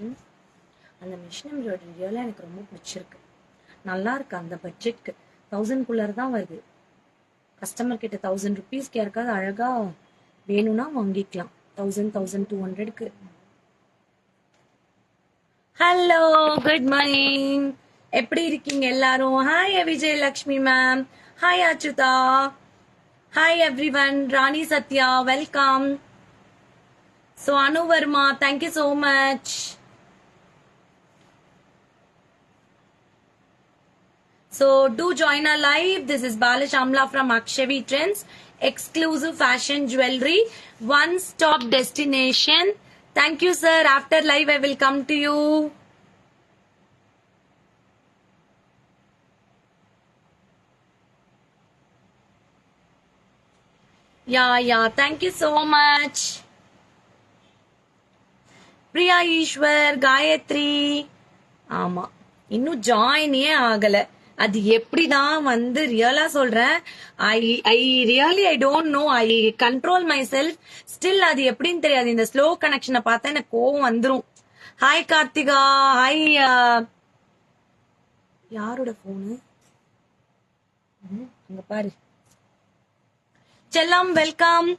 ம் அந்த machine embroidery ரியலாக எனக்கு ரொம்ப பிடிச்சிருக்கு. நல்லா இருக்கு. அந்த பட்ஜெட்க்கு 1000 தான் வருது. கஸ்டமர் கிட்ட 1000 ருபீஸ்க்கு யாருக்காவது அழகா வேணும்னா வாங்கிக்கலாம். 1200க்கு. Hello, good morning. எப்படி இருக்கீங்க எல்லாரும்? Hi Vijayalakshmi ma'am. Hi Achutha. Hi everyone. Rani Sathya, welcome. So Anu Verma, thank you so much. So do join our live. This is Balish Amla from Akshavi Trends. Exclusive fashion jewelry. One stop destination. Thank you, sir. After live, I will come to you. Yeah. Thank you so much. Priya Ishwar, Gayatri. ஆமா, இன்னும் ஜாயினே ஆகல. அது எப்படிதான் வந்து ரியலா சொல்றேன். I really I don't know. I control my self. Still அது எப்படின்னு தெரியாது. இந்த ஸ்லோ கனெக்ஷனை பார்த்தா எனக்கு கோவம் வந்துரும். ஹாய் கார்த்திகா. ஹாய். யாரோட போனு அங்க பாரு. செல்லம், welcome.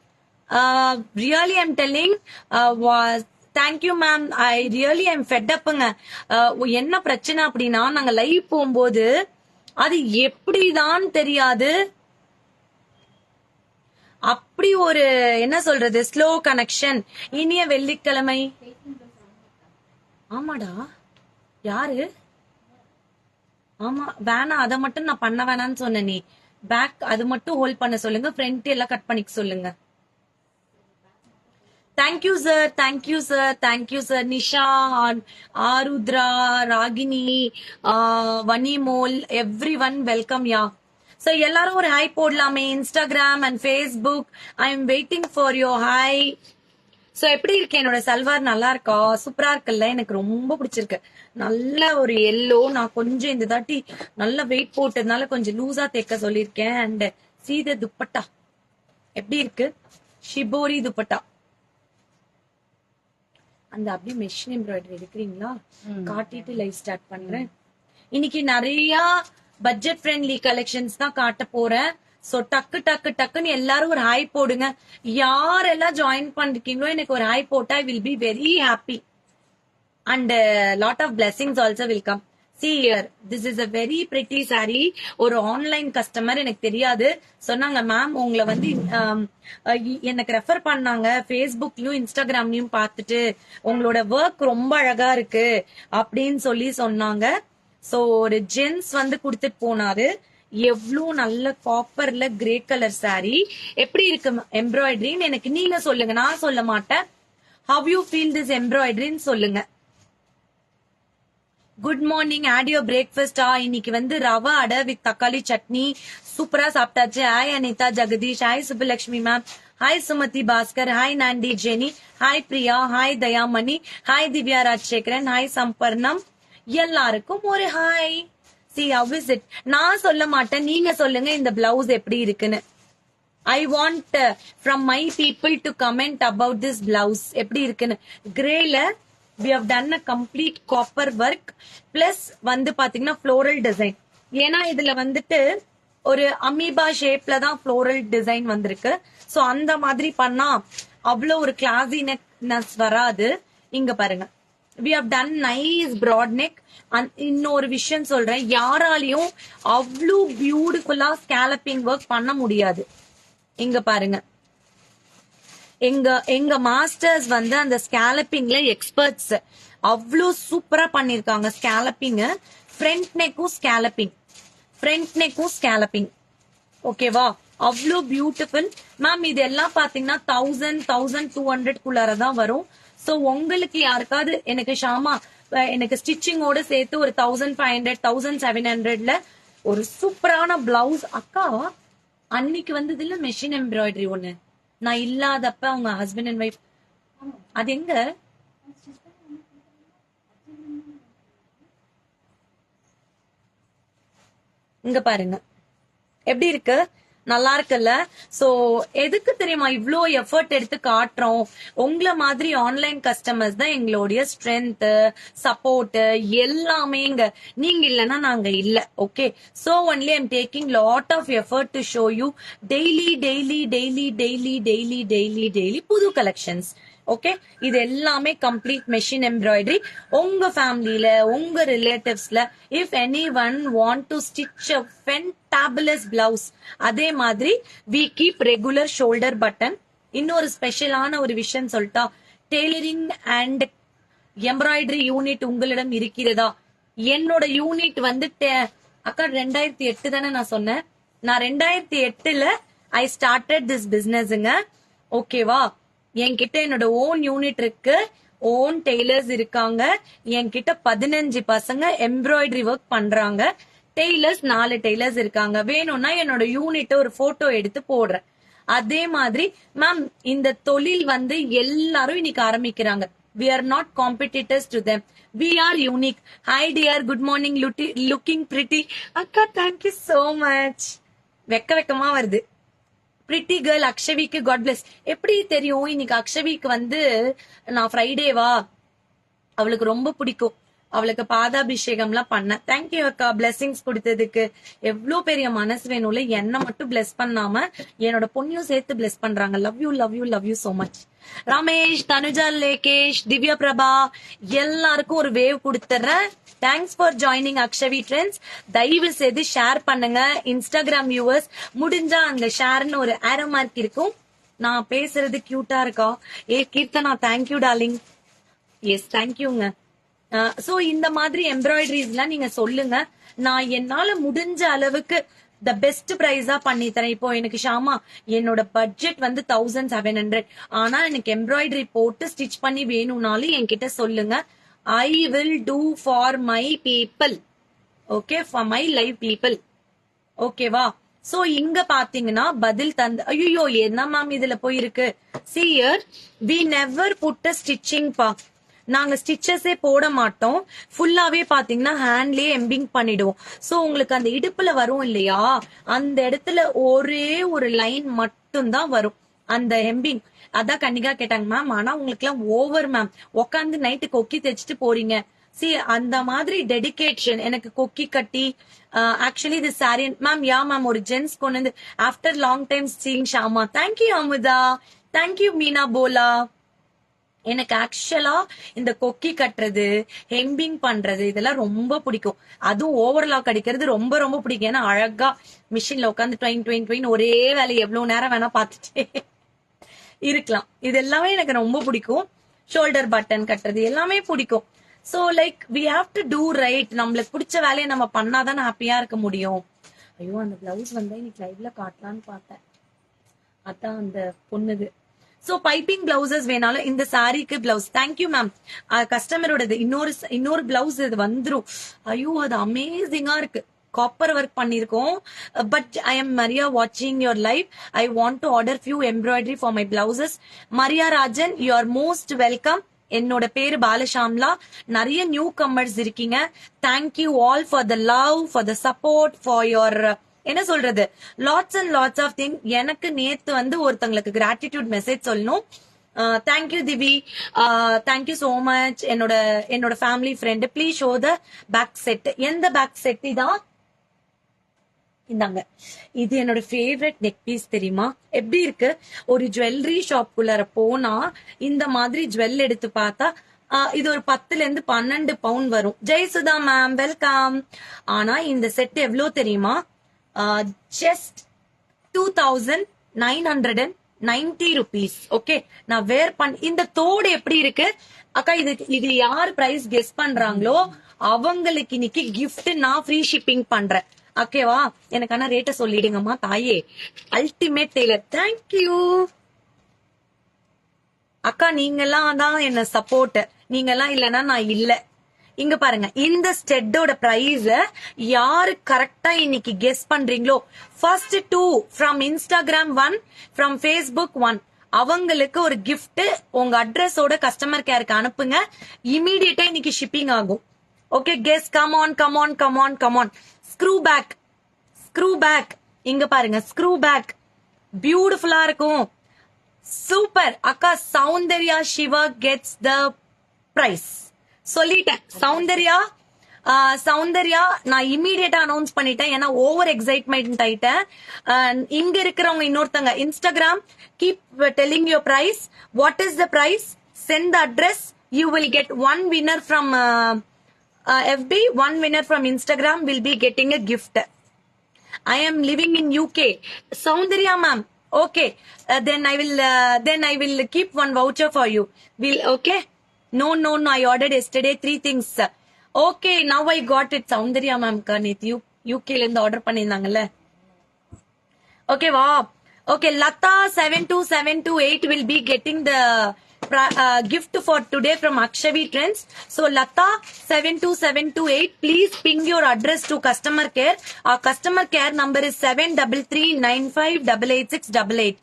Really I'm telling. Thank you ma'am. I really I'm fed அப்புங்க. என்ன பிரச்சனை அப்படின்னா, நாங்க லைவ் போகும்போது அது எப்படிதான் தெரியாது, அப்படி ஒரு என்ன சொல்றது ஸ்லோ கனெக்ஷன். இனிய வெள்ளிக்கிழமை. ஆமாடா. யாரு? ஆமா, வேணா அதை மட்டும் நான் பண்ண வேணான்னு சொன்னேன். நீ பேக் அது மட்டும் ஹோல்ட் பண்ண சொல்லுங்க, ஃப்ரண்ட் எல்லாம் கட் பண்ணிக்க சொல்லுங்க. Thank you sir. Thank you sir. Thank you sir. Nisha, Aarudhra, Ragini, Vanimol, everyone welcome. Yeah so எல்லாரும் ஒரு ஹை போடலாமே. Instagram and Facebook. I am waiting for your hi. So எப்படி இருக்கு என்னோட சல்வார்? நல்லா இருக்கா? சூப்பரா இருக்குல்ல? எனக்கு ரொம்ப பிடிச்சிருக்கு. நல்ல ஒரு எல்லோ. நான் கொஞ்சம் இந்த தாட்டி நல்ல வெயிட் போட்டதுனால கொஞ்சம் லூசா தைக்க சொல்லியிருக்கேன். அண்ட் சீத துப்பட்டா எப்படி இருக்கு? ஷிபோரி துப்பட்டா. அந்த அப்படியே மெஷின் எம்ப்ராய்டரி எடுக்கிறீங்களா? காட்டிட்டு லைவ் ஸ்டார்ட் பண்றேன். இன்னைக்கு நிறைய பட்ஜெட் ஃப்ரெண்ட்லி கலெக்ஷன்ஸ் தான் காட்ட போறேன். சோ டக்குன்னு எல்லாரும் ஒரு ஹை போடுங்க. யாரெல்லாம் ஜாயின் பண்ணிருக்கீங்களோ எனக்கு ஒரு ஹை போட்டா I will be very happy. And lot of blessings also will come. See here, this is a very pretty saree. ஒரு ஆன்லைன் கஸ்டமர், எனக்கு தெரியாது, சொன்னாங்க மேம் உங்களை வந்து எனக்கு ரெஃபர் பண்ணாங்க. ஃபேஸ்புக்லயும் இன்ஸ்டாகிராம்லயும் பார்த்துட்டு உங்களோட ஒர்க் ரொம்ப அழகா இருக்கு அப்படின்னு சொல்லி சொன்னாங்க. சோ ஒரு ஜென்ஸ் வந்து கொடுத்துட்டு போனாரு. எவ்வளவு நல்ல காப்பர்ல கிரே கலர் saree. எப்படி இருக்கு எம்ப்ராய்டரின்னு எனக்கு நீங்க சொல்லுங்க, நான் சொல்ல மாட்டேன். ஹவ் யூ ஃபீல் திஸ் எம்ப்ராய்டரின்னு சொல்லுங்க. Good morning. ஆட் யோர் பிரேக்ஃபாஸ்டா? இன்னைக்கு வந்து ரவா அடை வித் தக்காளி சட்னி. சூப்பரா சாப்பிட்டாச்சு. Hi Anitha Jagadeesh. Hi Subbulakshmi ma'am. Hi Sumathi Bhaskar. Hi Nandi Jenny. Hi Priya. Hi Dayamani. Hi Divya Rajasekaran. Hi Samparnam. எல்லாருக்கும் ஒரு hi. See how is it? நான் சொல்ல மாட்டேன், நீங்க சொல்லுங்க இந்த பிளவுஸ் எப்படி இருக்குன்னு. I want from my people to comment about this blouse. எப்படி இருக்குன்னு. கிரேல we have done a complete copper work plus வந்து பாத்தீங்கன்னா floral design. ஏன்னா இதுல வந்துட்டு ஒரு அமீபா ஷேப்ல தான் floral design வந்திருக்கு. சோ அந்த மாதிரி பண்ணா அவ்வளவு ஒரு கிளாஸினஸ் வராது. இங்க பாருங்க, we have done nice broad neck. இன்னொரு விஷயம் சொல்றேன், யாராலையும் அவ்வளவு பியூட்டிஃபுல்லா ஸ்கேலப்பிங் ஒர்க் பண்ண முடியாது. இங்க பாருங்க, எங்க மாஸ்டர்ஸ் வந்து அந்த ஸ்கேலப்பிங்ல எக்ஸ்பர்ட்ஸ். அவ்வளவு சூப்பரா பண்ணிருக்காங்க ஸ்கேலப்பிங். ஃப்ரண்ட் நெக்கும் ஸ்கேலப்பிங். ஓகேவா? அவ்வளவு பியூட்டிஃபுல். மேம் இதெல்லாம் பாத்தீங்கன்னா 1000-1200 குள்ளாரதான் வரும். சோ உங்களுக்கு யாருக்காவது எனக்கு ஷாமா எனக்கு ஸ்டிச்சிங்கோட சேர்த்து ஒரு 1500-1700ல ஒரு சூப்பரான பிளவுஸ். அக்கா அன்னைக்கு வந்தது இல்ல மெஷின் எம்ப்ராய்டரி ஒண்ணு, நான் இல்லாதப்ப அவங்க ஹஸ்பண்ட் அண்ட் ஒய்ஃப். அது எங்க? இங்க பாருங்க எப்படி இருக்கு. நல்லா இருக்குல்ல? சோ எதுக்கு தெரியுமா இவ்ளோ எஃபர்ட் எடுத்து காட்டுறோம்? உங்கள மாதிரி ஆன்லைன் கஸ்டமர்ஸ் தான் எங்களுடைய ஸ்ட்ரென்த், சப்போர்ட் எல்லாமேங்க. நீங்க இல்லனா நாங்க இல்ல. Okay, so only I'm taking lot of effort to show you daily daily daily daily daily daily daily புது கலெக்ஷன்ஸ். ஓகே, இது எல்லாமே கம்ப்ளீட் மெஷின் எம்ப்ராய்டரி. உங்க ஃபேமிலில, உங்க ரிலேட்டிவ்ஸ்ல if any one want to stitch a fabulous blouse, அதே மாதிரி we keep regular shoulder button. இன்னொரு ஸ்பெஷலான ஒரு விஷயம் சொல்லிட்டா, டெய்லரிங் அண்ட் எம்ப்ராய்டரி யூனிட் உங்களிடம் இருக்கிறதா? என்னோட யூனிட் வந்து அக்கா 2008 தானே நான் சொன்னேன். நான் 2008ல ஐ ஸ்டார்டட் திஸ் பிசினஸ்ங்க. ஓகேவா? என்கிட்ட என்னோட ஓன் யூனிட் இருக்கு, ஓன் டெய்லர்ஸ் இருக்காங்க. என்கிட்ட 15 பசங்க எம்ப்ராய்டரி ஒர்க் பண்றாங்க. டெய்லர்ஸ் 4 டெய்லர்ஸ் இருக்காங்க. வேணும்னா என்னோட யூனிட் ஒரு போட்டோ எடுத்து போடுறேன். அதே மாதிரி மேம் இந்த தொழில் வந்து எல்லாரும் இன்னைக்கு ஆரம்பிக்கிறாங்க. We are not competitors to them. We are unique. Hi dear, good morning, looking pretty. அக்கா thank you so much. வெக்கமா வருது. பிரிட்டி கேர்ள் அக்ஷவிக்கு காட் பிளஸ். எப்படி தெரியும் இன்னைக்கு அக்ஷவிக்கு வந்து நான் ஃப்ரைடேவா, அவளுக்கு ரொம்ப பிடிக்கும். அவளுக்கு பாதாபிஷேகம்லாம் பண்ண. தேங்க்யூ அக்கா, பிளெஸிங்ஸ் கொடுத்ததுக்கு. எவ்வளவு பெரிய மனசு வேணும்ல, என்ன மட்டும் பிளெஸ் பண்ணாம என்னோட பொண்ணையும் சேர்த்து பிளெஸ் பண்றாங்க. Love you love you love you so much. Ramesh, Tanuja, Lekesh, Divya Prabha எல்லாருக்கும் ஒரு வேவ் கொடுத்துறேன். Thanks for joining Akshavi trends. தயவு செய்து ஷேர் பண்ணுங்க. இன்ஸ்டாகிராம் வியூவர்ஸ் முடிஞ்சா அந்த ஷேர்னு ஒரு ஆரோ மார்க் இருக்கும். நான் பேசுறது கியூட்டா இருக்கா? ஏ கீர்த்தனா, தேங்க்யூ டார்லிங். எஸ் தேங்க்யூங்க. சோ இந்த மாதிரி எம்ப்ராய்டரிஸ் எல்லாம் நீங்க சொல்லுங்க. நான் என்னால முடிஞ்ச அளவுக்கு த பெஸ்ட் பிரைஸா பண்ணி தரேன். இப்போ எனக்கு ஷாமா என்னோட பட்ஜெட் வந்து 1700. ஆனா எனக்கு எம்ப்ராய்டரி போட்டு ஸ்டிச் பண்ணி வேணும்னாலும் என்கிட்ட சொல்லுங்க. I will do for my people. Okay, for my live people. ஓகேவா? சோ இங்க பாத்தீங்கன்னா பதில் தந்து. ஐயோ என்ன மேம் இதுல போயிருக்கு. See here, we never put a stitching பா. நாங்க ஸ்டிச்சஸே போட மாட்டோம். ஃபுல்லாவே பாத்தீங்கன்னா ஹேண்ட்லயே எம்பிங் பண்ணிடுவோம். சோ உங்களுக்கு அந்த இடுப்புல வரும் இல்லையா, அந்த இடத்துல ஒரே ஒரு லைன் மட்டும் தான் வரும் அந்த எம்பிங். அதான் கன்னிகா கேட்டாங்க மேம், ஆனா உங்களுக்கு எல்லாம் ஓவர் மேம், உட்காந்து நைட்டு கொக்கி தைச்சிட்டு போறீங்க. சி அந்த மாதிரி டெடிகேஷன். எனக்கு கொக்கி கட்டி ஆக்சுவலி இது சாரி மேம். யா மேம், ஒரு ஜென்ஸ் கொண்டு வந்து after long time seeing Shama. Thank you Amudha, thank you Meena போலா. எனக்கு ஆக்சுவலா இந்த கொக்கி கட்டுறது, ஹெம்பிங் பண்றது இதெல்லாம் ரொம்ப பிடிக்கும். அதுவும் ஓவர்லாக் அடிக்கிறது ரொம்ப ரொம்ப பிடிக்கும். ஏன்னா அழகா மிஷின்ல உட்காந்து ட்வைன் ஒரே வேலை எவ்வளவு நேரம் வேணா பார்த்துட்டே இருக்கலாம். இது எல்லாமே எனக்கு ரொம்ப பிடிக்கும். ஷோல்டர் பட்டன் கட்டுறது எல்லாமே பிடிக்கும். So like we have to do right. நம்மளுக்கு பிடிச்ச வேலையை நம்ம பண்ணாதான் ஹாப்பியா இருக்க முடியும். ஐயோ அந்த பிளவுஸ் வந்து இன்னைக்கு லைவ்ல காட்டலான்னு பார்த்தேன். அதான் அந்த பொண்ணுது. சோ பைப்பிங் பிளவுசஸ் வேணாலும் இந்த சாரிக்கு பிளவுஸ். Thank you ma'am. கஸ்டமரோடது இன்னொரு பிளவுஸ் இது வந்துரும். ஐயோ அது அமேசிங்கா இருக்கு. காப்பர் ஒர்க் பண்ணிருக்கோம். பட் ஐ எம் மரியா வாட்சிங் your live. I want to order few embroidery for my blouses. Maria Rajan, you are most welcome. என்னோட பேரு பாலஷாம்லா. நிறைய நியூ கம்மர்ஸ் இருக்கீங்க. Thank you all for the love, for the support, for your என்ன சொல்றது, lots and lots of thing. எனக்கு நேத்து வந்து ஒருத்தங்களுக்கு கிராட்டிடியூட் மெசேஜ் சொல்லணும். Thank you Divi, thank you so much. என்னோட family friend. Please show the back set. எந்த பேக் செட் இதான்? இந்தாங்க. இது என்னோட ஃபேவரட் நெக் பீஸ் தெரியுமா? எப்படி இருக்கு? ஒரு ஜுவல்லரி ஷாப்புக்குள்ளார போனா இந்த மாதிரி ஜுவல் எடுத்து பார்த்தா இது ஒரு 10ல இருந்து 12 பவுண்ட் வரும். Jayasudha ma'am, welcome. ஆனா இந்த செட் எவ்வளவு தெரியுமா? Just 2990 rupees. ஓகே, நான் வேர் இந்த தோடு எப்படி இருக்கு அக்கா? இது யார் பிரைஸ் கெஸ் பண்றாங்களோ அவங்களுக்கு இன்னைக்கு கிஃப்ட் நான் ஃப்ரீ ஷிப்பிங் பண்றேன். ஓகேவா? எனக்கான ரேட்ட சொல்லிடுங்கம்மா தாயே. Ultimate Taylor. தேங்க்யூ அக்கா. நீங்கெல்லாம் தான் என்ன சப்போர்ட். நீங்கெல்லாம் இல்லனா நான் இல்ல. இங்க பாருங்க, இந்த ஸ்டெட்டோட பிரைஸ் யாரு கரெக்டா இன்னைக்கு கெஸ் பண்றீங்களோ, first 2 from Instagram 1, from Facebook 1, அவங்களுக்கு ஒரு கிஃப்ட் உங்க அட்ரஸோட கஸ்டமர் கேருக்கு அனுப்புங்க. இமீடியட்டா இன்னைக்கு ஷிப்பிங் ஆகும். Okay, guess. Come on come on come on come on. Screw back, screw back. இங்க பாருங்க ஸ்க்ரூ பேக் பியூட்டிஃபுல்லா இருக்கும். சூப்பர் அக்கா. Soundarya Siva gets the prize. சொல்லிட்டேன் சௌந்தர்யா. சௌந்தர்யா நான் இம்மீடியட்டா அனௌன்ஸ் பண்ணிட்டேன். ஏன்னா ஓவர் எக்ஸைட்மெண்ட் ஆயிட்டேன். இங்க இருக்கிறவங்க இன்னொருத்தங்க Instagram keep telling your prize. What is the prize? Send the address. You will get one winner from FB, one winner from Instagram will be getting a gift. I am living in UK. Soundarya ma'am. Okay. Then I will keep one voucher for you. Will okay? No. I ordered yesterday 3 things. Okay, now I got it. Soundarya ma'am ka நேத்து UK ல இருந்து order பண்ணிருந்தாங்கல்ல. Okay, wow. Okay, Lata 72728 will be getting the gift for today from Akshavi Trends. So Lata 72728, please ping your address to customer care. Our customer care number is 7339588688.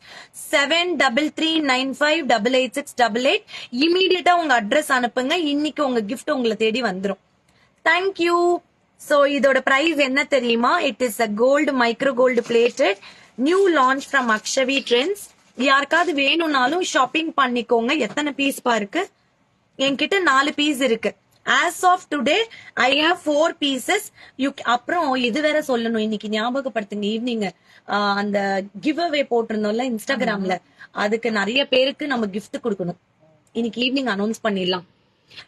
7339588688. Immediate உங்க address அனுப்புங்க. இன்னைக்கு உங்க gift உங்களை தேடி வந்துரும். Thank you. So இதோட price என்ன தெரியுமா? It is a gold micro gold plated new launch from Akshavi Trends. யாருக்காவது வேணும்னாலும் ஷாப்பிங் பண்ணிக்கோங்க. எத்தனை பீஸ் பாருக்கு? என்கிட்ட 4 பீஸ் இருக்கு. As of today I have 4 pieces. அப்புறம் இது வேற சொல்லணும், இன்னைக்கு ஞாபகப்படுத்துங்க. ஈவினிங் அந்த கிவ் அவே போட்டிருந்தோம்ல இன்ஸ்டாகிராம்ல, அதுக்கு நிறைய பேருக்கு நம்ம gift கொடுக்கணும். இன்னைக்கு ஈவினிங் அனௌன்ஸ் பண்ணிடலாம்.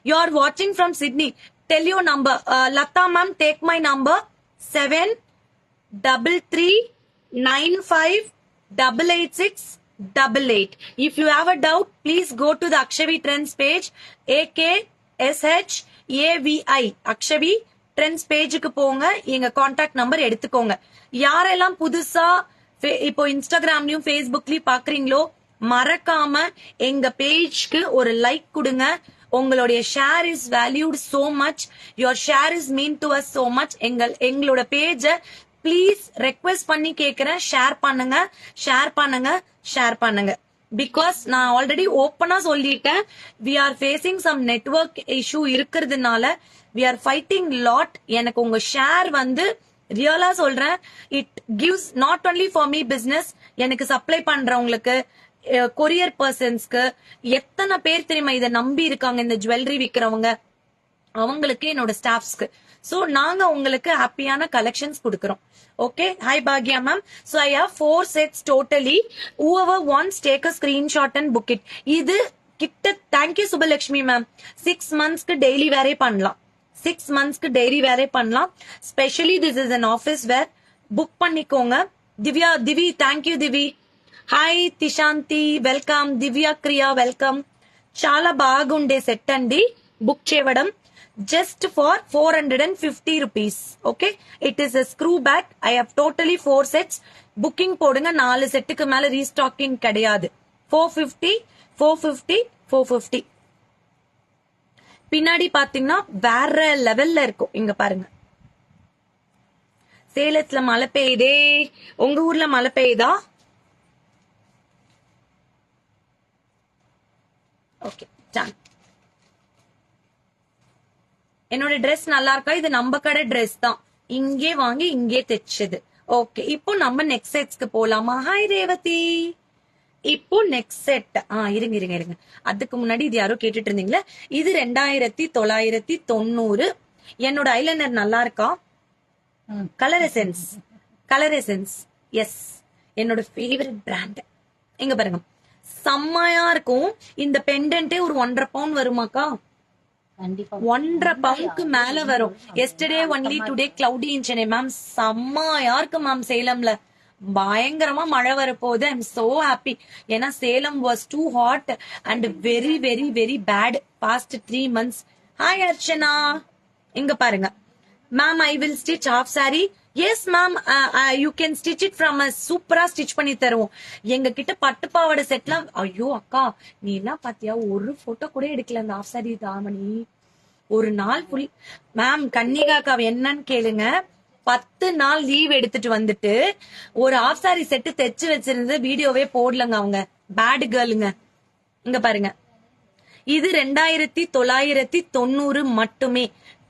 You are watching from Sydney. Tell your number. Lata ma'am, take my number 7339588688. If you have a doubt, please go to the Akshavi Trends page. AKSHAVI Akshavi Trends page க்கு போங்க. எங்க contact number எடுத்துக்கோங்க. யாரெல்லாம் புதுசா இப்போ இன்ஸ்டாகிராம்லயும் ஃபேஸ்புக்லயும் பாக்குறீங்களோ, மறக்காம எங்க பேஜ்க்கு ஒரு லைக் கொடுங்க. உங்களுடைய share is valued so much. Your share is mean to us so much. எங்களோட பேஜ ப்ளீஸ் ரெக்வெஸ்ட் பண்ணி கேக்குறேன், ஷேர் பண்ணுங்க, ஷேர் பண்ணுங்க, ஷேர் பண்ணுங்க. பிகாஸ் நான் ஆல்ரெடி ஓப்பனா சொல்லிட்டேன், we are facing some network issue இருக்கிறதுனால வி ஆர் ஃபைட்டிங் லாட். எனக்கு உங்க ஷேர் வந்து ரியலா சொல்றேன், it gives not only for me business, எனக்கு சப்ளை பண்றவங்களுக்கு, கொரியர் பர்சன்ஸ்க்கு, எத்தனை பேர் தெரியுமா இதை நம்பி இருக்காங்க, இந்த ஜுவல்லரி விக்கிறவங்க, அவங்களுக்கு, என்னோட ஸ்டாஃப்ஸ்க்கு. சோ நாங்க உங்களுக்கு ஹாப்பியான கலெக்ஷன்ஸ் கொடுக்கறோம். Okay, hi Bhagya ma'am. So I have 4 sets totally. Whoever wants, take a screenshot and book it. இது கிட்ட தேங்க்யூ சுபலட்சுமி மேம். 6 monthsக்கு டெய்லி வேரே பண்ணலாம். 6 monthsக்கு டெய்லி வேரே பண்ணலாம். Specially this is an office wear. Book பண்ணிக்கோங்க. திவி தேங்க்யூ திவி. Hi తిశాంతి welcome. దివ్య క్రియా welcome. చాలా బాగుండే సెట్ అండి బుక్ చేయడం. Just for 450 rupees. Okay, it is a screw bag. I have totally 4 sets. Booking போடுங்க. 4 செட்டுக்கு மேல ரீஸ்டாக்கிங் கிடையாது. 450 450 450. பின்னாடி பாத்தீங்கன்னா வேற லெவல்ல இருக்கும். இங்க பாருங்க, சேலத்துல மழை பெய்யுதே. உங்க ஊர்ல மழை பெய்யுதா? Okay, done. என்னோட ட்ரெஸ் நல்லா இருக்கா? இது நம்ம கடை ட்ரெஸ் தான், இங்கே வாங்கி இங்கே தைச்சது. ஓகே, இப்போ நம்ம நெக்ஸ்ட் செட்ஸ்க்கு போலாமா? ஹாய் ரேவதி. இப்போ நெக்ஸ்ட் செட். இருங்க. அதுக்கு முன்னாடி இது யாரோ கேட்டுட்டு இருந்தீங்களா, இது 2990. என்னோட ஐலைனர் நல்லா இருக்கா? Colour essence. எஸ், என்னோட ஃபேவரட் பிராண்ட். எங்க பாருங்க, செம்மையா இருக்கும். இந்த பெண்டன்ட்டே ஒரு 1.5 பவுண்ட் வருமாக்கா? 1.5 பவுண்டுக்கு மேல வரும். Yesterday only, today cloudy in Chennai ma'am. செம்மையா இருக்கு மேம். சேலம்ல பயங்கரமா மழை வரப்போகுது. I am so happy. ஏன்னா Salem was too hot and very very very bad past 3 months. Hi Archana. இங்க பாருங்க ma'am, I will stitch half saree. Yes ma'am, you can stitch it from us. சூப்பரா ஸ்டிச் பண்ணி தருவோம். எங்க கிட்ட பட்டுப்பாவோட செட்லாம், ஐயோ அக்கா நீ எல்லாம் பாத்தியா, ஒரு போட்டோ கூட எடுக்கல அந்த half saree தாமணி. ஒரு நாள் ஃபுல் மேம், கன்னிகாக்கா என்னன்னு கேளுங்க, 10 நாள் லீவ் எடுத்துட்டு வந்துட்டு ஒரு half saree செட்டு தைச்சு வச்சிருந்து வீடியோவே போடலங்க அவங்க. பேட் கேர்ளுங்க. இங்க பாருங்க, இது 2990 மட்டுமே.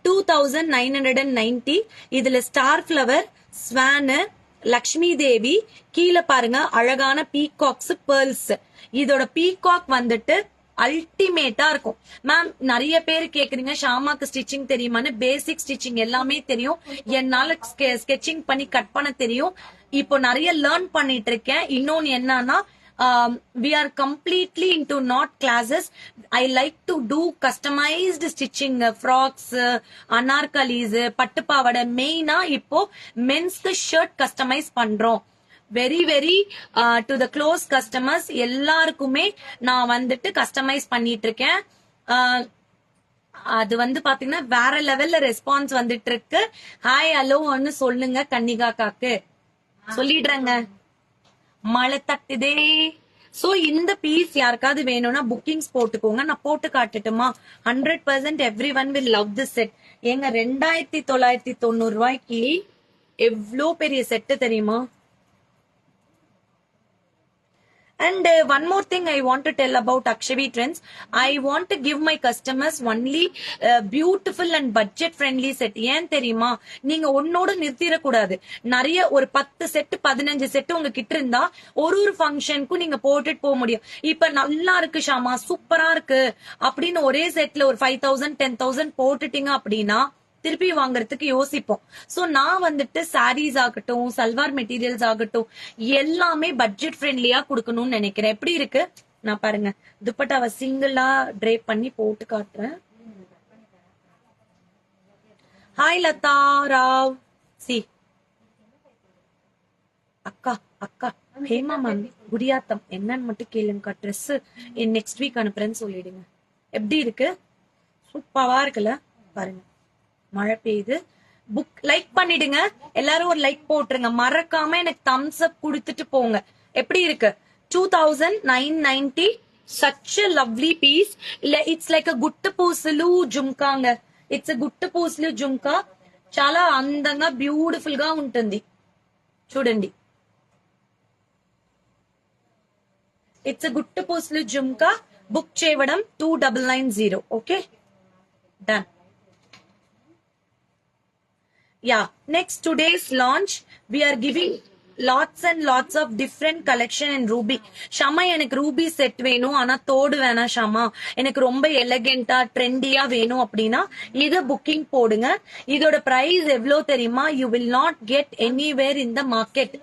2990. இதுல ஸ்டார் பிளவர், ஸ்வானு, லக்ஷ்மி தேவி. கீழே பாருங்க அழகான பீகாக்ஸ் பேர்ல்ஸ். இதோட பீகாக் வந்துட்டு அல்டிமேட்டா இருக்கும். மேம் நிறைய பேர் கேக்குறீங்க ஷாமாக்கு ஸ்டிச்சிங் தெரியுமான்னு. பேசிக் ஸ்டிச்சிங் எல்லாமே தெரியும். என்னால ஸ்கெச்சிங் பண்ணி கட் பண்ண தெரியும். இப்போ நிறைய லேர்ன் பண்ணிட்டு இருக்கேன். இன்னொன்னு என்னன்னா we are completely into knot classes. I like to do customized stitching, frocks, anarkalis, பட்டு பாவாடை. மெயினா இப்போ மென்ஸ்க்கு ஷர்ட் கஸ்டமைஸ் பண்றோம். Very very to the close customers எல்லாருக்குமே நான் வந்துட்டு கஸ்டமைஸ் பண்ணிட்டு இருக்கேன். அது வந்து பாத்தீங்கன்னா வேற லெவல்ல ரெஸ்பான்ஸ் வந்துட்டு இருக்கு. ஹாய் ஹலோன்னு சொல்லுங்க கன்னிகா காக்கு. சொல்லிடுறேங்க. மழை தட்டுதே. சோ இந்த பீஸ் யாருக்காவது வேணும்னா புக்கிங்ஸ் போட்டுக்கோங்க. நான் போட்டு காட்டுட்டுமா? 100% every one will love this set. ஏங்க 2990 ரூபாய்க்கு எவ்வளோ பெரிய செட்டு தெரியுமா? And one more thing I want to tell about Akshavi Trends. I want to give my customers only beautiful and budget friendly set. ஏன் தெரியுமா? நீங்க ஒன்னோட நிறுத்திட கூடாது. நிறைய ஒரு 10 செட் 15 செட் உங்க கிட்ட இருந்தா ஒரு ஃபங்க்ஷனுக்கும் நீங்க போட்டுட்டு போக முடியும். இப்ப நல்லா இருக்கு ஷாமா, சூப்பரா இருக்கு அப்படின்னு ஒரே செட்ல ஒரு 5000 10,000 போட்டுட்டீங்க அப்படின்னா திருப்பி வாங்குறதுக்கு யோசிப்போம். சோ நான் வந்துட்டு சாரீஸ் ஆகட்டும், சல்வார் மெட்டீரியல்ஸ் ஆகட்டும், எல்லாமே பட்ஜெட் ஃப்ரெண்ட்லியா கொடுக்கணும்னு நினைக்கிறேன். எப்படி இருக்கு நான் பாருங்க. துப்பட்டாவை சிங்கிளா ட்ரேப் பண்ணி போட்டு காட்டுறேன். ஹாய் லதா ராவ். சி அக்கா அக்கா ஹேமா மேம் குடியாத்தம் என்னன்னு மட்டும் கேளுங்கக்கா. ட்ரெஸ் நெக்ஸ்ட் வீக் அனுப்புறேன்னு சொல்லிடுங்க. எப்படி இருக்கு? சூப்பரா இருக்குல்ல? பாருங்க மழை பெய்யுது. புக் லைக் பண்ணிடுங்க எல்லாரும். ஒரு லைக் போட்டுருங்க. மறக்காம எனக்கு தம்ஸ் அப் கொடுத்துட்டு போங்க. எப்படி இருக்கு? 2990. such a lovely piece. It's like a గుట్టు పూసలు జుంకాంగ. It's a గుట్టు పూసలు జుంకా. చాలా అందంగా బ్యూటిఫుల్ గా ఉంటుంది చూడండి. ఇట్స్ గుట్టు పూసలు జుంకా. బుక్ చేయడం 2990. Okay done. Yeah, next today's launch we are giving lots and lots of different collection in ruby. ஷமா எனக்கு ரூபி செட் வேணும், ஆனா தோடு வேணாம் ஷமா, எனக்கு ரொம்ப எலகெண்டா ட்ரெண்டியா வேணும் அப்படின்னா இது புக்கிங் போடுங்க. இதோட பிரைஸ் எவ்வளவு தெரியுமா? you will not get anywhere in the market.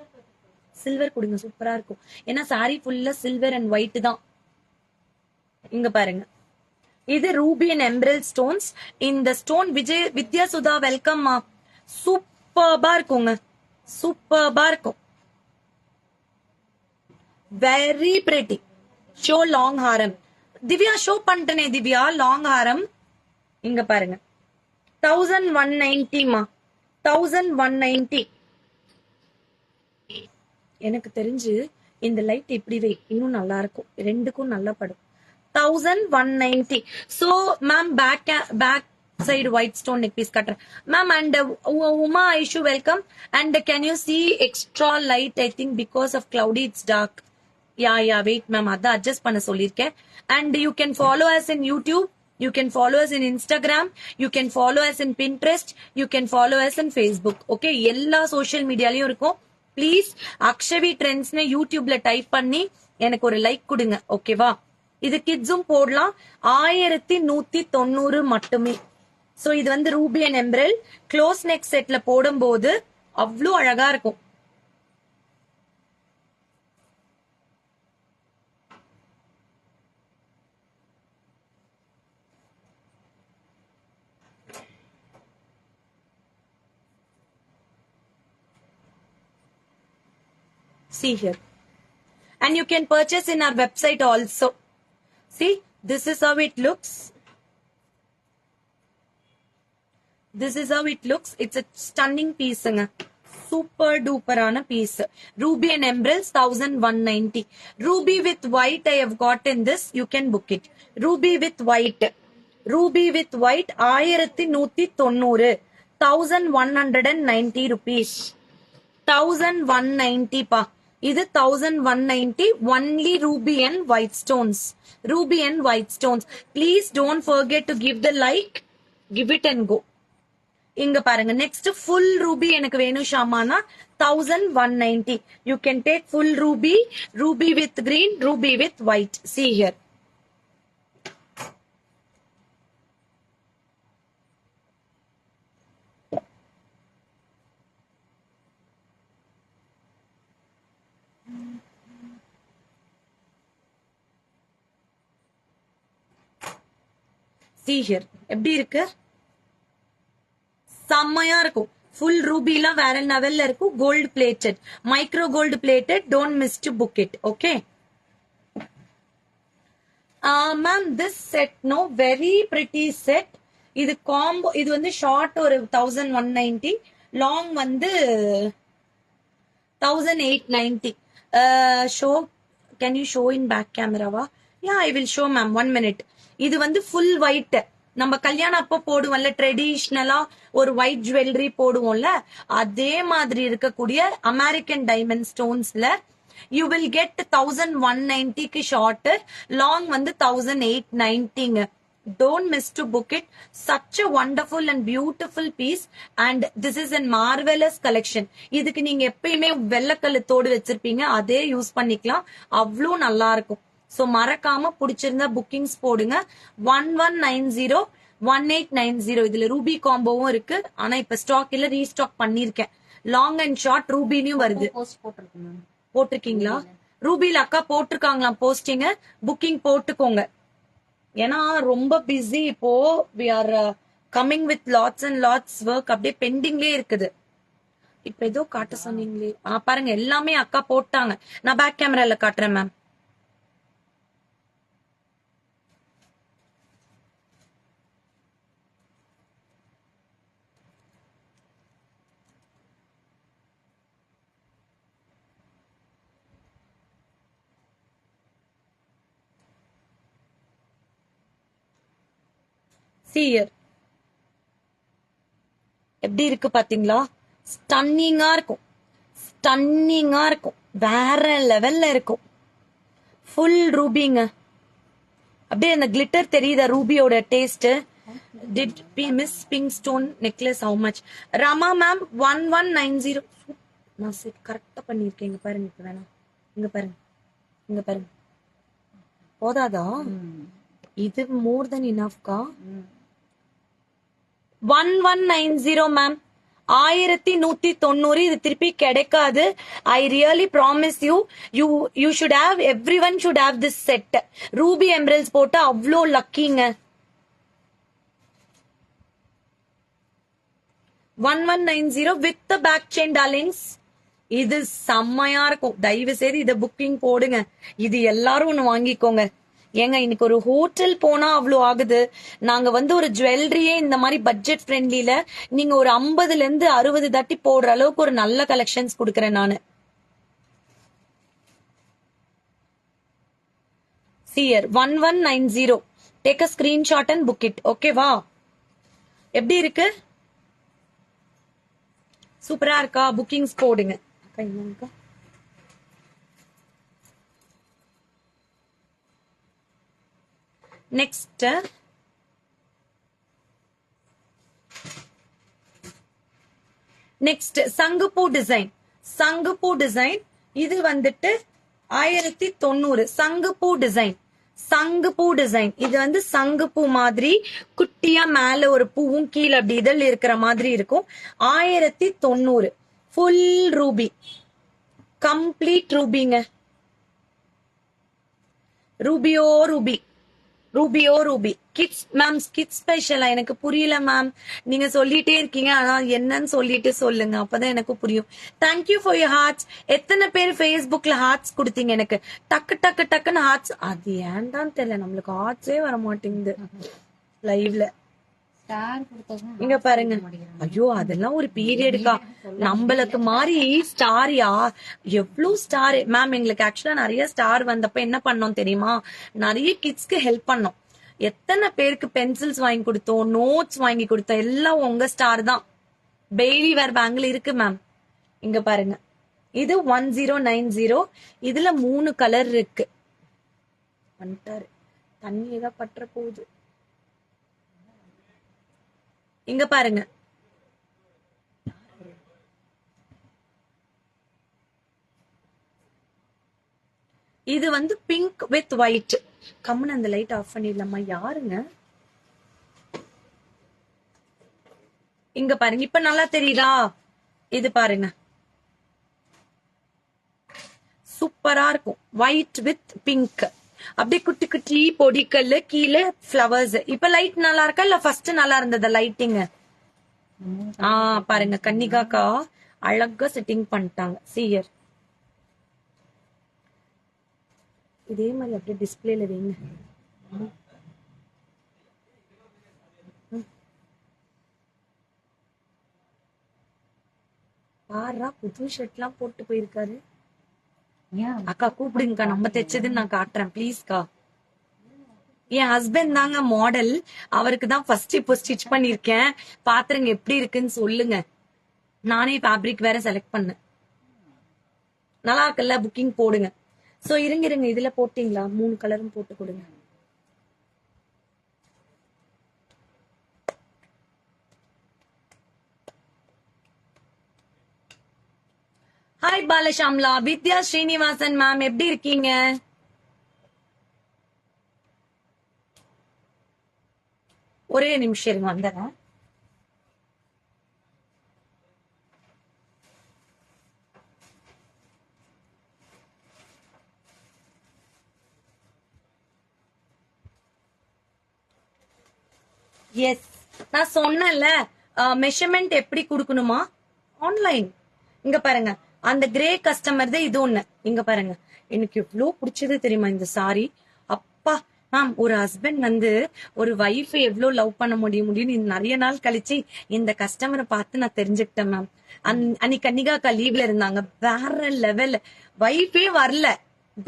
Silver கொடுங்க, சூப்பரா இருக்கும். ஏன்னா சாரி ஃபுல்லா சில்வர் அண்ட் ஒயிட் தான். இங்க பாருங்க, இது ரூபி அண்ட் எம்பரல் ஸ்டோன்ஸ். இந்த ஸ்டோன் வித்யா சுதா வெல்கம். சூப்பர்பா இருக்குங்க, சூப்பர்பா இருக்கும். Very pretty. ஷோ லாங் ஹாரம். திவ்யா ஷோ பண்ணிட்டனே திவ்யா லாங் ஹாரம். இங்க பாருங்க 1190 மா. 1190. எனக்கு தெரிஞ்சு இந்த லைட் இப்படி வை இன்னும் நல்லா இருக்கும். ரெண்டுக்கும் நல்லா படும். 1190. So ma'am back side white stone neck piece cutter ma'am. And Uma Aishu welcome. And can you see extra light? I think because of cloudy it's dark. Yeah wait ma'am, adha adjust panna sollirken. And you can follow us in YouTube, you can follow us in Instagram, you can follow us in Pinterest, you can follow us in Facebook. Okay, ella social media layum irukum. Please Akshavi Trends ne YouTube la type பண்ணி எனக்கு ஒரு like கொடுங்க. ஓகேவா? இது கிட்ஸும் போடலாம். 1190 மட்டுமே. So இது வந்து ரூபி அண்ட் எம்பரல் க்ளோஸ் நெக் செட்ல போடும்போது அவ்வளோ அழகா இருக்கும். See here. And you can purchase in our website also. See, this is how it looks. This is how it looks. It's a stunning piece. Super duper ana piece. Ruby and emeralds 1190. Ruby with white I have got in this. You can book it. Ruby with white. Ruby with white 1190. 1190 rupees. 1190 pa. இது 1190. only ruby and white stones. Ruby and white stones. Please don't forget to give the like. Give it and go. இங்க பாருங்க next full Ruby எனக்கு வேணும் ஷாமானா 1190. You can take full Ruby, Ruby with green, Ruby with white. See here. See here. எப்படி இருக்கு? செம்மையா இருக்கும். Full ரூபில வேற லெவல்ல இருக்கும். Gold plated, micro gold plated. Don't miss to book it. Okay ma'am, this set no very pretty set. இது combo. இது வந்து ஷார்ட் ஒரு 1190, லாங் வந்து 1890. Show, can you show in back கேமராவா? Yeah, I will show ma'am, 1 minute. இது வந்து full white. நம்ம கல்யாணம் அப்போ போடுவோம்ல ட்ரெடிஷ்னலா ஒரு ஒயிட் ஜுவல்லரி போடுவோம்ல, அதே மாதிரி இருக்கக்கூடிய அமெரிக்கன் டைமண்ட் ஸ்டோன்ஸ்ல யூ வில் கெட் 1190க்கு ஷார்ட், லாங் வந்து 1890ங்க. Don't miss to book it. Such a wonderful and beautiful piece, and this is a marvelous collection. இதுக்கு நீங்க எப்பயுமே வெள்ளக்கல்லு தோடு வச்சிருப்பீங்க, அதே யூஸ் பண்ணிக்கலாம். அவ்வளோ நல்லா இருக்கும். சோ மறக்காம பிடிச்சிருந்தா புக்கிங்ஸ் போடுங்க. 1190 1890. இதுல ரூபி காம்போவும் இருக்கு. ஆனா இப்ப ஸ்டாக் இல்ல, ரீஸ்டாக் பண்ணிருக்கேன். லாங் அண்ட் ஷார்ட் ரூபிலையும் வருது. போட்டிருக்கீங்களா? ரூபில அக்கா போட்டிருக்காங்களாம் போஸ்டிங்க. புக்கிங் போட்டுக்கோங்க. ஏன்னா ரொம்ப பிஸி இப்போ. We are coming with lots and lots work. அப்படியே பெண்டிங்லயே இருக்குது. இப்ப ஏதோ காட்ட சொன்னீங்களே, பாருங்க எல்லாமே அக்கா போட்டாங்க. நான் பேக் கேமரால காட்டுறேன் மேம். See here. எப்படி இருக்கு பாத்தீங்களா? ஸ்டன்னிங்கா இருக்கும். ஸ்டன்னிங்கா இருக்கும். வேற லெவல்ல இருக்கும். ஃபுல் ரூபிங்க. அப்படியே அந்த கிளிட்டர் தெரியுதா ரூபியோட taste? Did we miss pink stone necklace how much? Rama ma'am 1190. நான் கரெக்டா பண்ணிருக்கேன். இங்க பாருங்க. இப்ப வேணாம். இங்க பாருங்க, இங்க பாருங்க. போதாதா? இது மோர் தென் இனஃப்கா. 1190 மேம். 1190. இது திருப்பி கிடைக்காது. I really promise you. You should have, every one should have this set. Ruby emeralds போட்டு அவ்வளோ லக்கிங்க. 1190 with the back chain darlings. இது செம்மையா இருக்கும். தயவு செய்து இத புக்கிங் போடுங்க. இது எல்லாரும் ஒண்ணு வாங்கிக்கோங்க. ஏங்க இன்னைக்கு ஒரு ஹோட்டல் போனா அவ்வளோ ஆகுது. நாங்க வந்து ஒரு ஜுவல்லரியே இந்த மாதிரி பட்ஜெட் ஃப்ரெண்ட்லில நீங்க ஒரு 50ல இருந்து 60 தட்டி போடுற அளவுக்கு ஒரு நல்ல கலெக்ஷன்ஸ் கொடுக்கறேன் நானு. Shear 1190. Take a screenshot and book it. ஓகேவா? எப்படி இருக்கு? சூப்பரா இருக்கா? புக்கிங்ஸ் போடுங்க. நெக்ஸ்ட் சங்குப்பூ டிசைன். சங்குப்பூ டிசைன் இது வந்துட்டு 1090. சங்குப்பூ டிசைன். சங்குப்பூ டிசைன் இது வந்து சங்குப்பூ மாதிரி குட்டியா மேல ஒரு பூவும் கீழே அப்படி இதழ் இருக்கிற மாதிரி இருக்கும். 1090. ஃபுல் ரூபி, கம்ப்ளீட் ரூபிங்க. ரூபியோ ரூபி, ரூபியோ ரூபி. கிட்ஸ் மேம், கிட்ஸ் ஸ்பெஷலா? எனக்கு புரியல மேம். நீங்க சொல்லிட்டே இருக்கீங்க, ஆனா என்னன்னு சொல்லிட்டு சொல்லுங்க, அப்பதான் எனக்கு புரியும். Thank you for your hearts. எத்தனை பேர் ஃபேஸ்புக்ல ஹார்ட்ஸ் கொடுத்தீங்க எனக்கு? டக்கு டக்கு டக்குன்னு ஹார்ட்ஸ். அது ஏன்தான் தெரியல, நம்மளுக்கு ஹார்ட்ஸே வர மாட்டேங்குது லைவ்ல. இங்க பாருங்க. ஐயோ, அதெல்லாம் ஒரு பீரியடுக்கா. நம்மளுக்கு மாதிரி ஸ்டாரியா? எவ்வளவு ஸ்டார் மேம். எங்களுக்கு ஆக்சுவலா நிறைய ஸ்டார் வந்தப்ப என்ன பண்ணோம் தெரியுமா? நிறைய கிட்ஸ்க்கு ஹெல்ப் பண்ணோம். எத்தனை பேருக்கு பென்சில்ஸ் வாங்கி கொடுத்தோம், நோட்ஸ் வாங்கி கொடுத்தோம். எல்லாம் உங்க ஸ்டார் தான். பெய்லி வேர் பேங்கிள் இருக்கு மேம். இங்க பாருங்க. இது 1090. இதுல 3 கலர் இருக்கு. வந்துட்டாரு. தண்ணி ஏதா பற்ற போகுது. இங்க பாருங்க. இது வந்து பிங்க் வித் ஒயிட். கம்முன்னு அந்த லைட் ஆஃப் பண்ணிடலாமா? யாருங்க இங்க பாருங்க, இப்ப நல்லா தெரியுதா? இது பாருங்க, சூப்பரா இருக்கும். ஒயிட் வித் பிங்க், அப்படியே குட்டி குட்டி பொடிக்கல்லு, கீழே ஃபிளவர்ஸ். இப்ப லைட் நல்லா இருக்கா இல்ல ஃபர்ஸ்ட் நல்லா இருந்தது லைட்டிங்? பாருங்க, கன்னிகாக்கா அழகா செட்டிங் பண்ணிட்டாங்க. சீயர் இதே மாதிரி அப்படியே டிஸ்பிளேல வைங்க. பாரா, புது ஷர்ட் எல்லாம் போட்டு போயிருக்காரு. அக்கா கூப்பிடுங்கக்கா, நம்ம தைச்சதுன்னு நான் காட்டுறேன் ப்ளீஸ்க்கா. என் ஹஸ்பண்ட் தாங்க மாடல், அவருக்கு தான் ஃபர்ஸ்ட் இப்போ ஸ்டிச் பண்ணிருக்கேன். பாத்துருங்க எப்படி இருக்குன்னு சொல்லுங்க. நானே ஃபேப்ரிக் வேற செலக்ட் பண்ணேன். நல்லா இருக்குல்ல? புக்கிங் போடுங்க. சோ இருங்க இருங்க, இதுல போட்டீங்களா? 3 கலரும் போட்டு கொடுங்க. ஹாய் பாலஷாம்லா, வித்யா ஸ்ரீனிவாசன் மேம், எப்படி இருக்கீங்க? ஒரே நிமிஷம் இருங்க, வந்துடுறேன். எஸ், நான் சொன்னேன்ல மெஷர்மெண்ட் எப்படி கொடுக்கணுமா ஆன்லைன். இங்க பாருங்க, அந்த கிரே கஸ்டமர் தான் இது ஒண்ணு. இங்க பாருங்க, எனக்கு எவ்வளவு பிடிச்சது தெரியுமா இந்த சாரி. அப்பா மேம், ஒரு ஹஸ்பண்ட் வந்து ஒரு வைஃப் எவ்வளவு லவ் பண்ண முடியும்னு நிறைய நாள் கழிச்சு இந்த கஸ்டமரை பார்த்து நான் தெரிஞ்சுக்கிட்டேன் மேம். அன்னைக்கு கன்னிகாக்கா லீவ்ல இருந்தாங்க. வேற லெவல். வைஃபே வரல,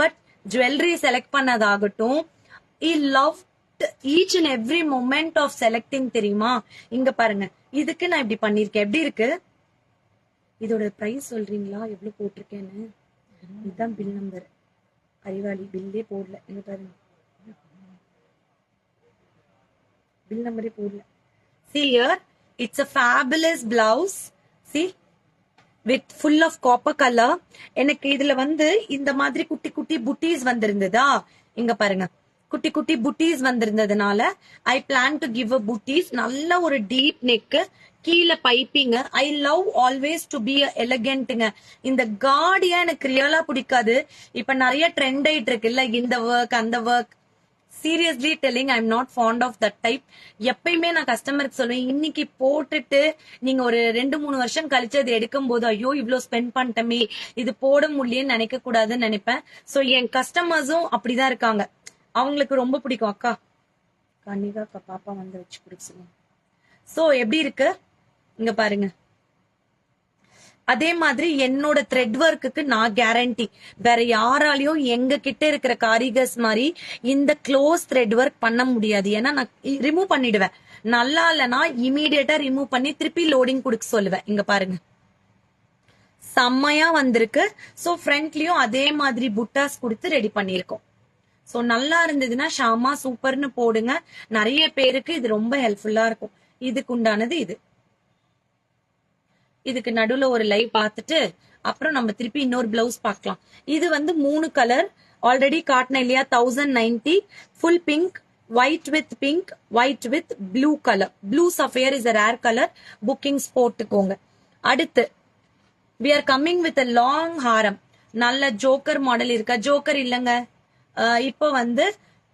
பட் ஜுவல்லரி செலக்ட் பண்ணதாகட்டும், he loved each and every moment of selecting தெரியுமா. இங்க பாருங்க, இதுக்கு நான் இப்படி பண்ணிருக்கேன். எப்படி இருக்கு? இதோட பிரைஸ் சொல்றீங்களா எவ்வளவு போட்டிருக்கேன்னு? இதுதான் பில் நம்பர். அறிவாளி பில்லே போடல. இங்க பாருங்க, பில் நம்பரே போடல. See here, it's a fabulous blouse. See, with full of copper color. எனக்கு இதுல வந்து இந்த மாதிரி குட்டி குட்டி புட்டீஸ் வந்திருந்ததா. இங்க பாருங்க, குட்டி குட்டி புட்டீஸ் வந்திருந்ததுனால I plan to give a buttis. நல்ல ஒரு டீப் நெக், கீழே piping. I love always to be எலகென்ட்ங்க. இந்த காடியா எனக்கு ரியலா பிடிக்காது. இப்ப நிறைய ட்ரெண்ட் ஆயிட்டு இருக்கு இல்ல, இந்த ஒர்க் அந்த work. Seriously telling, I am not fond of that type. எப்பயுமே நான் கஸ்டமருக்கு சொல்லுவேன், இன்னைக்கு போட்டுட்டு நீங்க ஒரு 2-3 வருஷம் கழிச்சு அது எடுக்கும் போது ஐயோ இவ்வளவு ஸ்பெண்ட் பண்ணிட்டமே, இது போட முடியலன்னு நினைக்க கூடாதுன்னு நினைப்பேன். சோ என் கஸ்டமர்ஸும் அப்படிதான் இருக்காங்க. அவங்களுக்கு ரொம்ப பிடிக்கும். அக்கா கன்னிகா பாப்பா வந்து வச்சு கொடுக்க. சோ எப்படி இருக்கு இங்க பாருங்க. அதே மாதிரி என்னோட த்ரெட் ஒர்க்குக்கு நான் கேரண்டி. வேற யாராலையும் எங்க கிட்ட இருக்கிற காரிகர்ஸ் மாதிரி இந்த க்ளோஸ் த்ரெட் ஒர்க் பண்ண முடியாது. ஏன்னா நான் ரிமூவ் பண்ணிடுவேன். நல்லா இல்லைன்னா இமீடியட்டா ரிமூவ் பண்ணி திருப்பி லோடிங் கொடுக்க சொல்லுவேன். இங்க பாருங்க, செம்மையா வந்திருக்கு. சோ ஃப்ரண்ட்லயும் அதே மாதிரி புட்டாஸ் கொடுத்து ரெடி பண்ணிருக்கோம். சோ நல்லா இருந்ததுன்னா ஷாமா சூப்பர்னு போடுங்க. நிறைய பேருக்கு இது ரொம்ப ஹெல்ப்ஃபுல்லா இருக்கும். இதுக்கு உண்டானது இது. இதுக்கு நடுவுல ஒரு லைவ் பார்த்துட்டு அப்புறம் நம்ம திருப்பி இன்னொரு பிளவுஸ் பார்க்கலாம். இது வந்து 3 கலர் ஆல்ரெடி காட்டின இல்லையா, 1090 full pink, white with pink, white with blue colour. Blue sapphire is a rare colour. Bookings போட்டுக்கோங்க. அடுத்து we are coming with a long ஹாரம். நல்ல ஜோக்கர் மாடல் இருக்கா? ஜோக்கர் இல்லங்க, இப்போ வந்து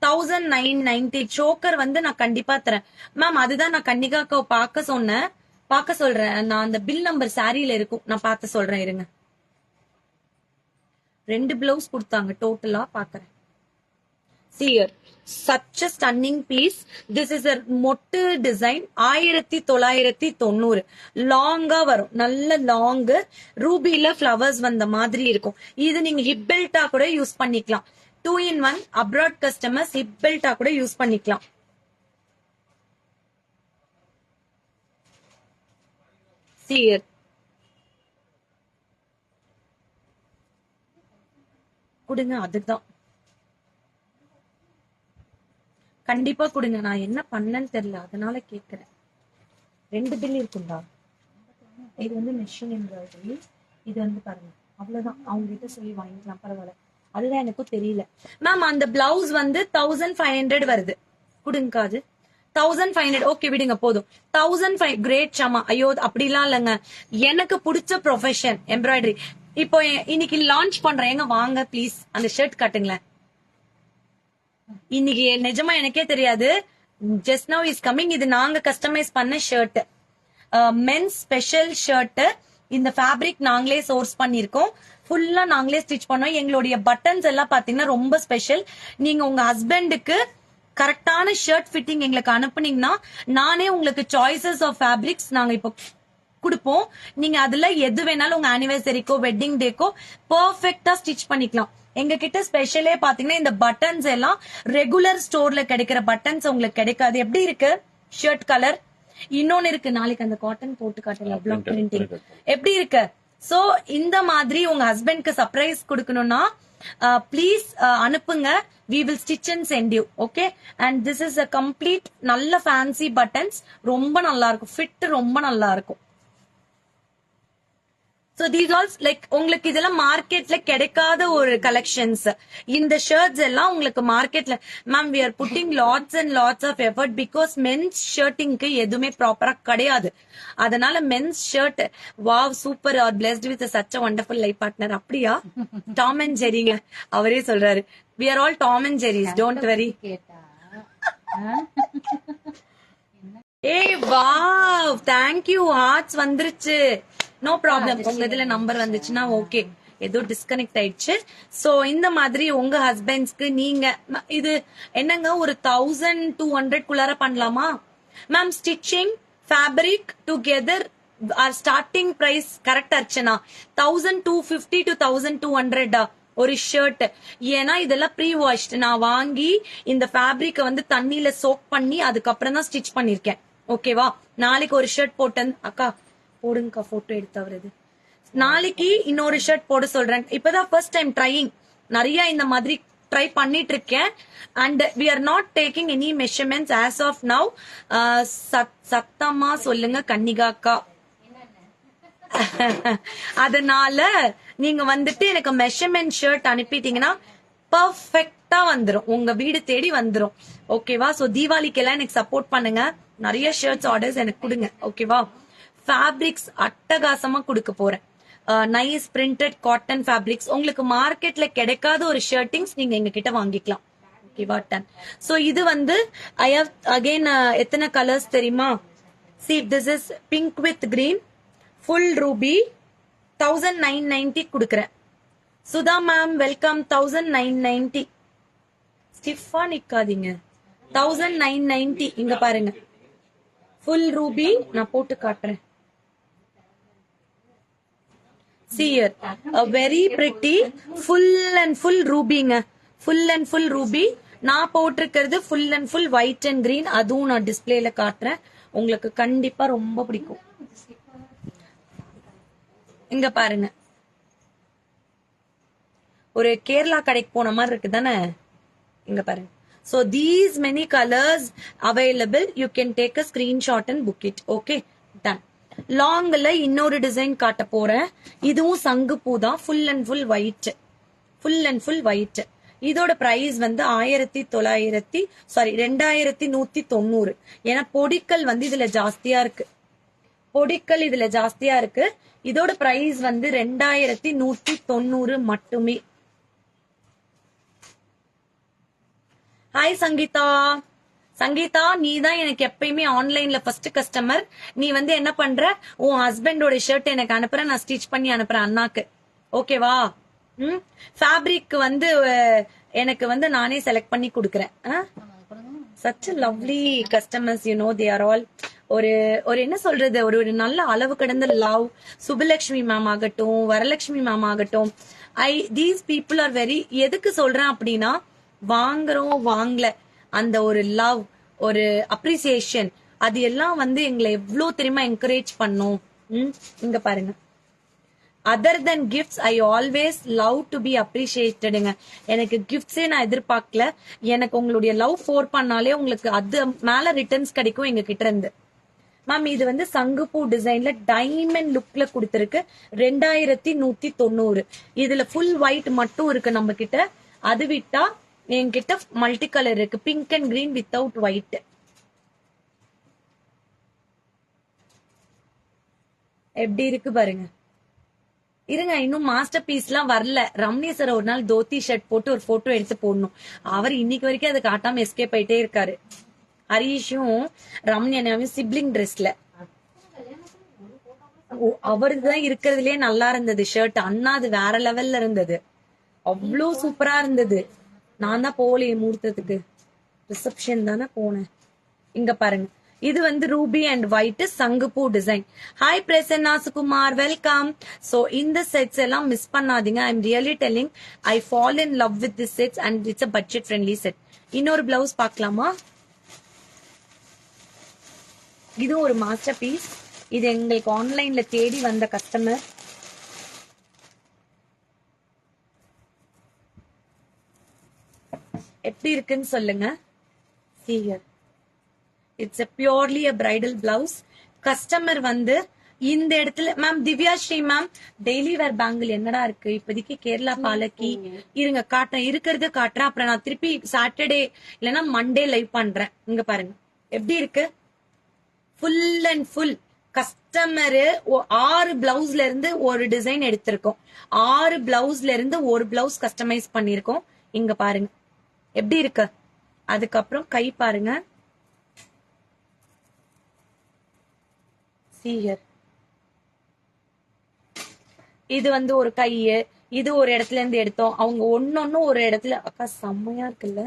1990 சோக்கர் வந்து நான் கண்டிப்பா தரேன் மேம். அதுதான் நான் கன்னிகாக்கா பார்க்க சொல்றேன். நான் அந்த பில் நம்பர் சாரியில இருக்கும், நான் பார்த்து சொல்றேன் இருங்க. 2 பிளவுஸ் கொடுத்தாங்க டோட்டலா, பாக்குறேன். Shear such a stunning piece. This is a மொட்டு டிசைன். 1990 லாங்கா வரும். நல்ல லாங் ரூபில ஃபிளவர்ஸ் வந்த மாதிரி இருக்கும். இது நீங்க ஹிப் பெல்ட்டா கூட யூஸ் பண்ணிக்கலாம். 2-in-1 அப்ராட் கஸ்டமர்ஸ் ஹிப் பெல்ட்டா கூட யூஸ் பண்ணிக்கலாம். சியர் கொடுங்க, அதுதான் கண்டிப்பா கொடுங்க. நான் என்ன பண்ணேன்னு தெரியல, அதனால கேக்குறேன். 2 பில் இருக்குண்டா. இது வந்து மெஷின் எம்ப்ராய்டரி. இது வந்து பாருங்க, அவ்வளவுதான். அவங்க கிட்ட சொல்லி வாங்கிக்கலாம், பரவாயில்ல. அதுதான் எனக்கும் தெரியல மேம். அந்த பிளவுஸ் வந்து 1500 வருது. கொடுங்க அது 1500. ஓகே விடுங்க போதும். 1500 கிரேட் ஷமா. ஐயோ அப்படிலாம் இல்லைங்க, எனக்கு பிடிச்ச ப்ரொஃபஷன் எம்ப்ராய்டரி. இப்போ இன்னைக்கு லான்ச் பண்றேன், எங்க வாங்க ப்ளீஸ் அந்த ஷர்ட் காட்டுங்களேன். இன்னைக்கு நிஜமா எனக்கே தெரியாது, ஜஸ்ட் நவ் இஸ் கமிங். இது நாங்க கஸ்டமைஸ் பண்ண ஷர்ட், மென்ஸ் ஸ்பெஷல் ஷர்ட். இந்த ஃபேப்ரிக் நாங்களே சோர்ஸ் பண்ணிருக்கோம், ஃபுல்லா நாங்களே ஸ்டிச் பண்ணோம். எங்களுடைய பட்டன்ஸ் எல்லாம் பாத்தீங்கன்னா ரொம்ப ஸ்பெஷல். நீங்க உங்க ஹஸ்பண்டுக்கு கரெக்டான ஷர்ட் ஃபிட்டிங் எங்களுக்கு அனுப்புனீங்கன்னா நானே உங்களுக்கு சாய்ஸஸ் ஆஃப் ஃபேப்ரிக்ஸ் நாங்க இப்போ கொடுப்போம். நீங்க அதுல எது வேணாலும் உங்க ஆனிவர்சரிக்கோ வெட்டிங் டேக்கோ பெர்ஃபெக்ட்டா ஸ்டிச் பண்ணிக்கலாம். எங்க கிட்ட ஸ்பெஷலே பாத்தீங்கன்னா இந்த பட்டன்ஸ் எல்லாம் ரெகுலர் ஸ்டோர்ல கிடைக்கிற பட்டன்ஸ் உங்களுக்கு கிடைக்காது. எப்படி இருக்கு ஷர்ட் கலர்? இன்னொன்னு இருக்கு, நாளைக்கு அந்த காட்டன் போட்டு காட்டல பிளாக் பிரிண்டிங் எப்படி இருக்கு. சோ இந்த மாதிரி உங்க ஹஸ்பண்ட்க்கு சர்ப்ரைஸ் கொடுக்கணும்னா ப்ளீஸ் அனுப்புங்க. we will stitch and send you. okay, and this is a complete நல்ல fancy buttons. ரொம்ப நல்லா இருக்கும், fit ரொம்ப நல்லா இருக்கும். so these all like உங்களுக்கு இதெல்லாம் மார்க்கெட்ல கிடைக்காத ஒரு கலெக்ஷன்ஸ். இந்த ஷர்ட்ஸ் எல்லாம் உங்களுக்கு மார்க்கெட்ல ma'am we are putting lots and lots of effort because men's shirtingக்கு எதுவுமே ப்ராப்பரா கிடையாது. அதனால men's shirt wow super are blessed with such a wonderful life partner. அப்படியா? டாம் அண்ட் ஜெரிங்க அவரே சொல்றாரு. we are all Tom and Jerry's, don't worry. ஏய் வாவ் thank you, hearts வந்துருச்சு. நோ ப்ராப்ளம், உங்க இதுல நம்பர் வந்துச்சுன்னா ஓகே, ஏதோ டிஸ்கனெக்ட் ஆயிடுச்சு. சோ இந்த மாதிரி உங்க ஹஸ்பண்ட்ஸ்க்கு நீங்க இது என்னங்க ஒரு 1200 குள்ளார பண்ணலாமா ma'am? Stitching fabric together are starting price correct Archana 1250 to 1200 ஒரு ஷர்ட். ஏன்னா இதெல்லாம் ப்ரீ வாஷ்ட், நான் வாங்கி இந்த ஃபேப்ரிக்க வந்து தண்ணியில சோக் பண்ணி அதுக்கப்புறம் தான் ஸ்டிச் பண்ணிருக்கேன். ஓகேவா? நாளைக்கு ஒரு ஷர்ட் போட்டேன் அக்கா, போடுங்கக்கா போட்டோ எடுத்தவரது. நாளைக்கு இன்னொரு ஷர்ட் போட சொல்றேன். இப்பதான் ஃபர்ஸ்ட் டைம் ட்ரையிங், நிறைய இந்த மாதிரி ட்ரை பண்ணிட்டு இருக்கேன். And we are not taking any measurements as of now. சத்தமா சொல்லுங்க கன்னிகாக்கா. அதனால நீங்க வந்துட்டு எனக்கு மெஷர்மெண்ட் ஷர்ட் அனுப்பிட்டீங்கன்னா பர்ஃபெக்டா வந்துரும், உங்க வீடு தேடி வந்துரும். ஓகேவா? சோ தீபாவளிக்கு எல்லாம் எனக்கு சப்போர்ட் பண்ணுங்க, நிறைய ஷர்ட்ஸ் ஆர்டர்ஸ் எனக்கு கொடுங்க. ஓகேவா? ஃபேப்ரிக்ஸ் அட்டகாசமா கொடுக்க போறேன். நைஸ் பிரிண்டட் காட்டன் ஃபேப்ரிக்ஸ் உங்களுக்கு மார்க்கெட்ல கிடைக்காத ஒரு ஷர்ட்டிங்ஸ் நீங்க எங்க கிட்ட வாங்கிக்கலாம். ஓகேவா? டன். சோ இது வந்து ஐ ஹவ் அகைன் எத்தனை கலர்ஸ் தெரியுமா? see this is pink with green full ruby 1990 குடுக்குறேன். Sudha ma'am welcome. 1990 ஸ்டிஃபா நிக்காதீங்க. 1990 இங்க பாருங்க, full ruby. நான் போட்டு காட்டுறேன். see here a very pretty full and full rubyங்க, full and full ruby. நான் போட்டிருக்கிறது full and full white and green. அதுவும் நான் டிஸ்பிளேல காட்டுறேன், உங்களுக்கு கண்டிப்பா ரொம்ப பிடிக்கும். இங்க பாருங்க, ஒரு கேரளா கடைக்கு போன மாதிரி இருக்கு தானே? இங்க பாருங்க. so these many colors available, you can take a screenshot and book it. okay, done. லாங்ல இன்னொரு டிசைன் காட்ட போறேன். இதுவும் சங்கு பூ தான், full and full white, full and full white. இதோட பிரைஸ் வந்து 2190. ஏன்னா பொடிக்கல் வந்து இதுல ஜாஸ்தியா இருக்கு, பொடிக்கல் இதுல ஜாஸ்தியா இருக்கு. இதோட பிரைஸ் வந்து 2190 மட்டுமே. ஹாய் சங்கீதா. சங்கீதா, நீ தான் எனக்கு எப்பயுமே ஆன்லைன்ல ஃபர்ஸ்ட் கஸ்டமர். நீ வந்து என்ன பண்ற, உன் ஹஸ்பண்டோட ஷர்ட் எனக்கு அனுப்புற, நான் ஸ்டிச் பண்ணி அனுப்புறேன் அண்ணாக்கு. ஓகேவா? ஃபேப்ரிக் வந்து எனக்கு வந்து நானே செலக்ட் பண்ணி கொடுக்கறேன். such a lovely customers, you know, they are all ஒரு என்ன சொல்றது, ஒரு நல்ல அளவு கடந்த லவ். சுபலட்சுமி மேம் ஆகட்டும், வரலட்சுமி மேம் ஆகட்டும், தீஸ் பீப்புள் ஆர் வெரி. எதுக்கு சொல்றேன் அப்படின்னா, வாங்குறோம் வாங்கல அந்த ஒரு லவ், ஒரு அப்ரிசியேஷன், அது எல்லாம் வந்து எங்களை எவ்வளவு தெரியுமா என்கரேஜ் பண்ணும். இங்க பாருங்க, other then gifts I always love to be அப்ரிஷியேட்டடுங்க. எனக்கு கிஃப்ட்ஸே நான் எதிர்பார்க்கல, எனக்கு உங்களுடைய லவ் ஃபோர் பண்ணாலே உங்களுக்கு அது மேல ரிட்டர்ன்ஸ் கிடைக்கும் எங்க கிட்ட இருந்து. மேம் இது வந்து சங்குப்பூ டிசைன்ல டைமண்ட் லுக்ல கொடுத்திருக்கு 2190. இதுல ஃபுல் ஒயிட் மட்டும் இருக்கு நம்ம கிட்ட. அது விட்டா என்கிட்ட மல்டி கலர் இருக்கு, pink and green without white. எப்படி இருக்கு பாருங்க. இருங்க, இன்னும் மாஸ்டர் பீஸ் எல்லாம் வரல. ரம்யா சார் ஒரு நாள் தோத்தி ஷர்ட் போட்டு ஒரு போட்டோ எடுத்து போடணும். அவர் இன்னைக்கு வரைக்கும் அதை காட்டாம எஸ்கேப் ஆயிட்டே இருக்காரு. ஹரீஷும் ரம்யாவும் சிப்ளிங் ட்ரெஸ்ல. அவருதான் இருக்கிறதுலயே நல்லா இருந்தது ஷர்ட். அண்ணா அது வேற லெவல்ல இருந்தது, அவ்வளோ சூப்பரா இருந்தது. நான் தான் போகலையே முகூர்த்தத்துக்கு, ரிசப்ஷன் தானே போனேன். இங்க பாருங்க, இது வந்து ரூபி அண்ட் ஒயிட் சங்குப்பூ design. Hi Prasanna Sukumar, welcome. So இந்த செட்ஸ் எல்லாம் மிஸ் பண்ணாதீங்க. I am really telling, I fall in love with this sets and it's a budget friendly set. இன்னொரு பிளவுஸ் பார்க்கலாமா? இது ஒரு மாஸ்டர் பீஸ். இது எங்களுக்கு ஆன்லைன்ல தேடி வந்த கஸ்டமர். எப்படி இருக்குன்னு சொல்லுங்க. Sir, it's a purely a bridal blouse. Customer வந்து இந்த இடத்துல ma'am Divya Shri ma'am daily wear bangle என்னடா இருக்கு இப்போதைக்கு? கேரளா பாலக்கி இருங்க காட்டுறேன், இருக்கிறது காட்டுறேன். அப்புறம் நான் திருப்பி சாட்டர்டே இல்லைன்னா மண்டே லைவ் பண்றேன். இங்க பாருங்க எப்படி இருக்கு. ஃபுல் அண்ட் ஃபுல் கஸ்டமரு 6 பிளவுஸ்ல இருந்து ஒரு டிசைன் எடுத்திருக்கோம். 6 பிளவுஸ்ல இருந்து ஒரு பிளவுஸ் கஸ்டமைஸ் பண்ணிருக்கோம். இங்க பாருங்க எப்படி இருக்கு. அதுக்கப்புறம் கை பாருங்க. சீயர், இது வந்து ஒரு கையு, இது ஒரு இடத்துல இருந்து எடுத்தோம். அவங்க ஒன்னொன்னு ஒரு இடத்துல. அக்கா செம்மையா இருக்குல்ல,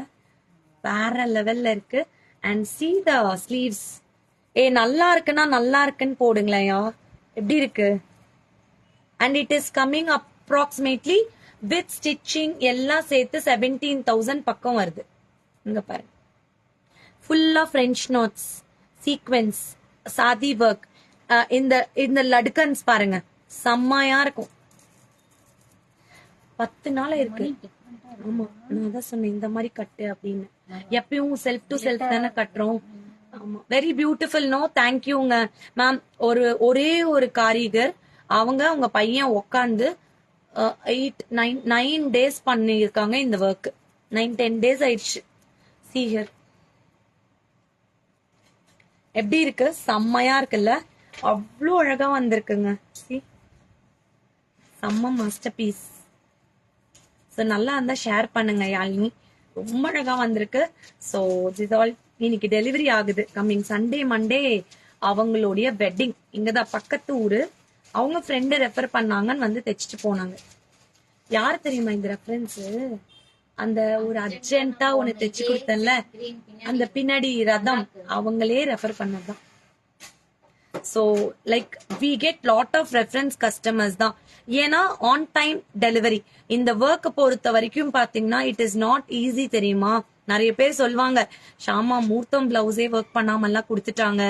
வேற லெவல்ல இருக்கு. And see the sleeves. நல்லா இருக்குன்னா நல்லா இருக்குன்னு போடுங்களேயா. எப்படி இருக்கு. And it is coming approximately with stitching எல்லாம் சேர்த்து 17,000 பக்கம் வருது. இங்க பாருங்க, ஃபுல்லா பிரெஞ்ச் நோட்ஸ், சீக்வென்ஸ், சாதி ஒர்க். இந்த இந்த லடுக்கன்ஸ் பாருங்க, செம்மையா இருக்கும். 10 நாள் இருக்கு. ஆமா, நான் தான் சொன்னேன் இந்த மாதிரி கட்டு அப்படின்னு. எப்பயும் செல்ஃப் டு செல்ஃப் தானே கட்டுறோம். ஆமா, வெரி பியூட்டிஃபுல். நோ தேங்க்யூங்க மேம். ஒரே ஒரு காரிகர் அவங்க பையன் உக்காந்து 9 டேஸ் பண்ணிருக்காங்க இந்த ஒர்க். 9-10 டேஸ் ஆயிடுச்சு. சீஹர் எப்படி இருக்கு, செம்மையா இருக்குல்ல, அவ்வளோ அழகா வந்திருக்குங்க. செம்ம மாஸ்டர் பீஸ். நல்லா இருந்தா ஷேர் பண்ணுங்க யாழினி. ரொம்ப அழகா வந்திருக்கு. சோ திஸ் ஆல் இன்னைக்கு டெலிவரி ஆகுது. கம்மிங் சண்டே மண்டே அவங்களுடைய வெட்டிங். இங்கதான் பக்கத்து ஊரு. அவங்க ஃப்ரெண்டு ரெஃபர் பண்ணாங்கன்னு வந்து தைச்சிட்டு போனாங்க. யார் தெரியுமா இந்த ரெஃபரன்ஸ்? அந்த ஒரு அர்ஜென்ட்டா ஒண்ணு தைச்சு கொடுத்தேன்ல, அந்த பின்னாடி ரதம், அவங்களே ரெஃபர் பண்ணதுதான். So like we get lot of reference customers தான். ஏன்னா ஆன் டைம் டெலிவரி. இந்த ஒர்க் பொறுத்த வரைக்கும் பாத்தீங்கன்னா இட் இஸ் நாட் ஈஸி தெரியுமா. நிறைய பேர் சொல்லுவாங்க, ஷாமா மூர்த்தம் பிளவுஸே ஒர்க் பண்ணாம எல்லாம் கொடுத்துட்டாங்க.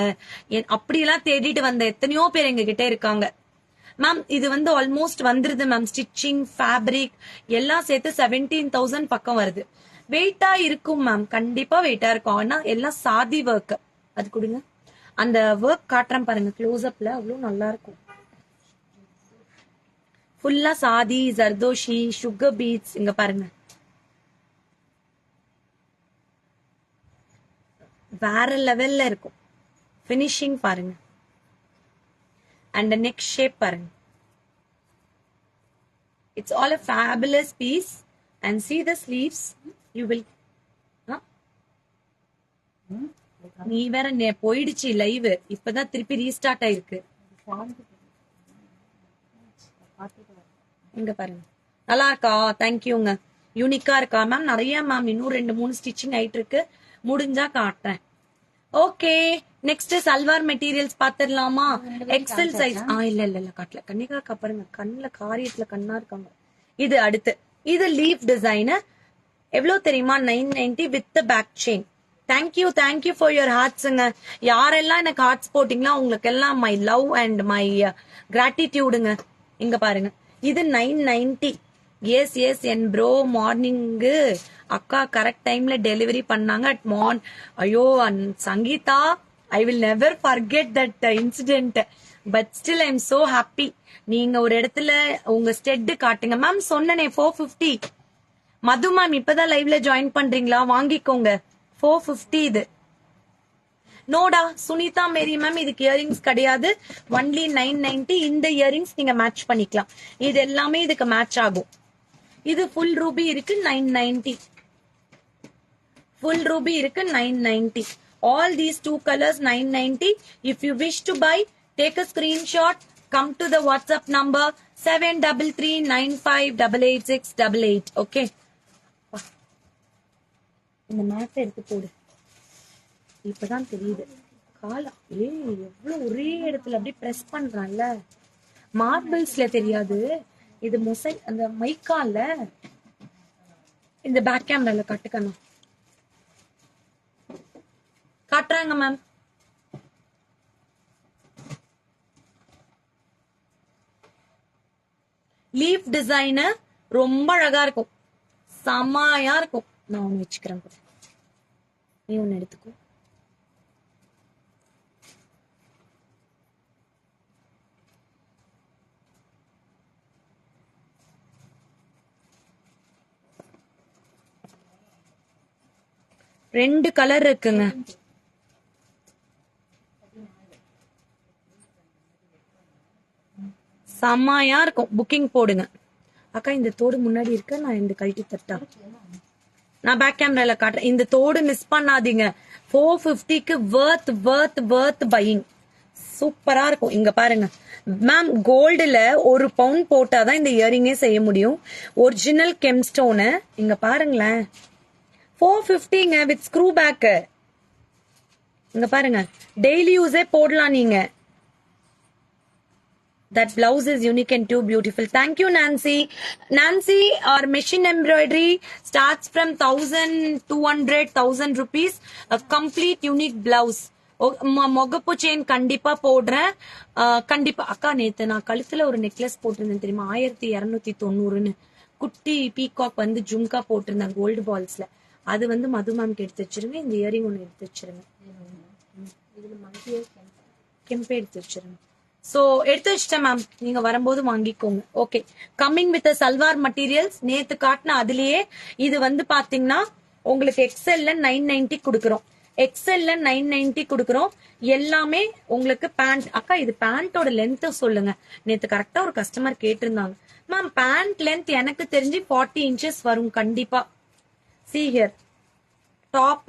அப்படியெல்லாம் தேடிட்டு வந்த எத்தனையோ பேர் எங்க கிட்ட இருக்காங்க. மேம் இது வந்து ஆல்மோஸ்ட் வந்துருது மேம். ஸ்டிச்சிங், ஃபேப்ரிக் எல்லாம் சேர்த்து 17,000 பக்கம் வருது. வெயிட்டா இருக்கும் மேம், கண்டிப்பா வெயிட்டா இருக்கும். ஆனா எல்லாம் சாதி ஒர்க். அது கொடுங்க, அந்த ஒர்க் காட்டுறேன் பாருங்க க்ளோஸ் அப்ல, அவ்வளவு நல்லா இருக்கும். ஃபுல்லா சாதி, ஜர்தோஷி, சுகர் பீட்ஸ். இங்க பாருங்க, வேற லெவல்ல இருக்கும். பினிஷிங் பாருங்க. அண்ட் நெக் ஷேப் பாருங்க. It's all a fabulous piece. And see the sleeves. You will நீ வேற போயிடுச்சு லைவ், இப்பதான் திருப்பி ரீஸ்டார்ட் ஆயிருக்கு. இங்க பாருங்க, நல்லா இருக்கா? தேங்க்யூங்க. யூனிக்கா இருக்கா மேம்? நிறைய மேம், இன்னும் 2-3 ஸ்டிச்சிங் ஆயிட்டு இருக்கு. முடிஞ்சா காட்டுறேன். ஓகே, நெக்ஸ்ட் சல்வார் மெட்டீரியல்ஸ் பாத்துடலாமா? XL size. இல்ல காட்டல. கன்னிகா பாருங்க, கண்ணுல காரியத்துல கண்ணா இருக்காங்க. இது அடுத்து, இது லீஃப் டிசைன். எவ்வளவு தெரியுமா? 990 with back chain. Thank you for your ஹார்ட்ஸுங்க. யாரெல்லாம் எனக்கு ஹார்ட்ஸ் போட்டீங்களா உங்களுக்கு எல்லாம் மை லவ் அண்ட் மை கிராட்டிடியூடுங்க. இங்க பாருங்க, இது 990. எஸ் என் ப்ரோ மார்னிங்கு அக்கா கரெக்ட் டைம்ல டெலிவரி பண்ணாங்க. ஐயோ Sangeetha, I will never forget that incident. But still I am so happy. நீங்க ஒரு இடத்துல உங்க ஸ்டெட் காட்டுங்க மேம். சொன்னனே 450. மது மேம் இப்பதான் லைவ்ல ஜாயின் பண்றீங்களா? வாங்கிக்கோங்க. 450 இது. நோடா சுனிதா மேரி மேம் இதுக்கு இயரிங்ஸ் கிடையாது. ஒன்லி 990. இந்த இயரிங்ஸ் நீங்க மேட்ச் பண்ணிக்கலாம். இது எல்லாமே இதுக்கு மேட்ச் ஆகும். இது ஃபுல் ரூபி இருக்கு 990. ஃபுல் ரூபி இருக்கு 990. All these two colors 990. If you wish to buy, take a screenshot. Come to the WhatsApp number 7339588688. Okay. இந்த மேட் எடுத்து போடு. இப்பதான் தெரியுது காலா. எவ்வளவு ஒரே இடத்துல அப்படியே பிரஸ் பண்றான்ல. மார்பிள்ஸ்ல தெரியாது. இது மொசை அந்த மைக்கால இந்த பேக் கேமரால கட்டுக்கணும். காட்டுறாங்க மேம். லீஃப் டிசைனர் ரொம்ப அழகா இருக்கும். செம்மையா இருக்கும். நான் ஒண்ணு வச்சுக்கிறேன். நீ ஒண்ணு எடுத்துக்கோ. ரெண்டு கலர் இருக்குங்க. செம்மையா இருக்கும். புக்கிங் போடுங்க. அக்கா இந்த தோடு முன்னாடி இருக்க. நான் இந்த கழட்டி தட்டா. நான் பேக் கேமரால காட்டுறேன். இந்த தோடு மிஸ் பண்ணாதீங்க. 450க்கு வர்த் பையிங். சூப்பரா இருக்கும். இங்க பாருங்க மேம். கோல்டுல 1 பவுண்ட் போட்டாதான் இந்த இயரிங்கே செய்ய முடியும். ஒரிஜினல் கெம்ஸ்டோனு. இங்க பாருங்களேன். 450ங்க வித் ஸ்க்ரூ பேக். இங்க பாருங்க. டெய்லி யூஸே போடலாம் நீங்க. That blouse is unique and too beautiful. Thank you, Nancy. Nancy, our machine embroidery starts from 1,200 rupees. A complete unique blouse. மொகப்பு செயின் கண்டிப்பா போடுறேன். கண்டிப்பா அக்கா நேத்து நான் கழுத்துல ஒரு நெக்லஸ் போட்டிருந்தேன் தெரியுமா? 1290. குட்டி பீகாக் வந்து ஜும்கா போட்டிருந்தேன் கோல்டு பால்ஸ்ல. அது வந்து மது மேம்க்கு எடுத்து வச்சிருங்க. இந்த இயரிங் ஒண்ணு எடுத்து வச்சிருங்க. கெம்பே எடுத்து வச்சிருங்க. சோ எடுத்து வச்சிட்டேன் மேம். நீங்க வரும்போது வாங்கிக்கோங்க. Okay. Coming with salwar materials. நேத்து காட்டின அதுலயே இது வந்து பாத்தீங்கன்னா உங்களுக்கு எக்ஸ்எல்ல 990 கொடுக்குறோம். எக்ஸ்எல்ல 990 கொடுக்குறோம். எல்லாமே உங்களுக்கு பேண்ட். அக்கா இது பேண்டோட லென்த் சொல்லுங்க. நேத்து கரெக்டா ஒரு கஸ்டமர் கேட்டிருந்தாங்க. மேம் பேண்ட் லென்த் எனக்கு தெரிஞ்சு 40 inches வரும் கண்டிப்பா. See here. Top,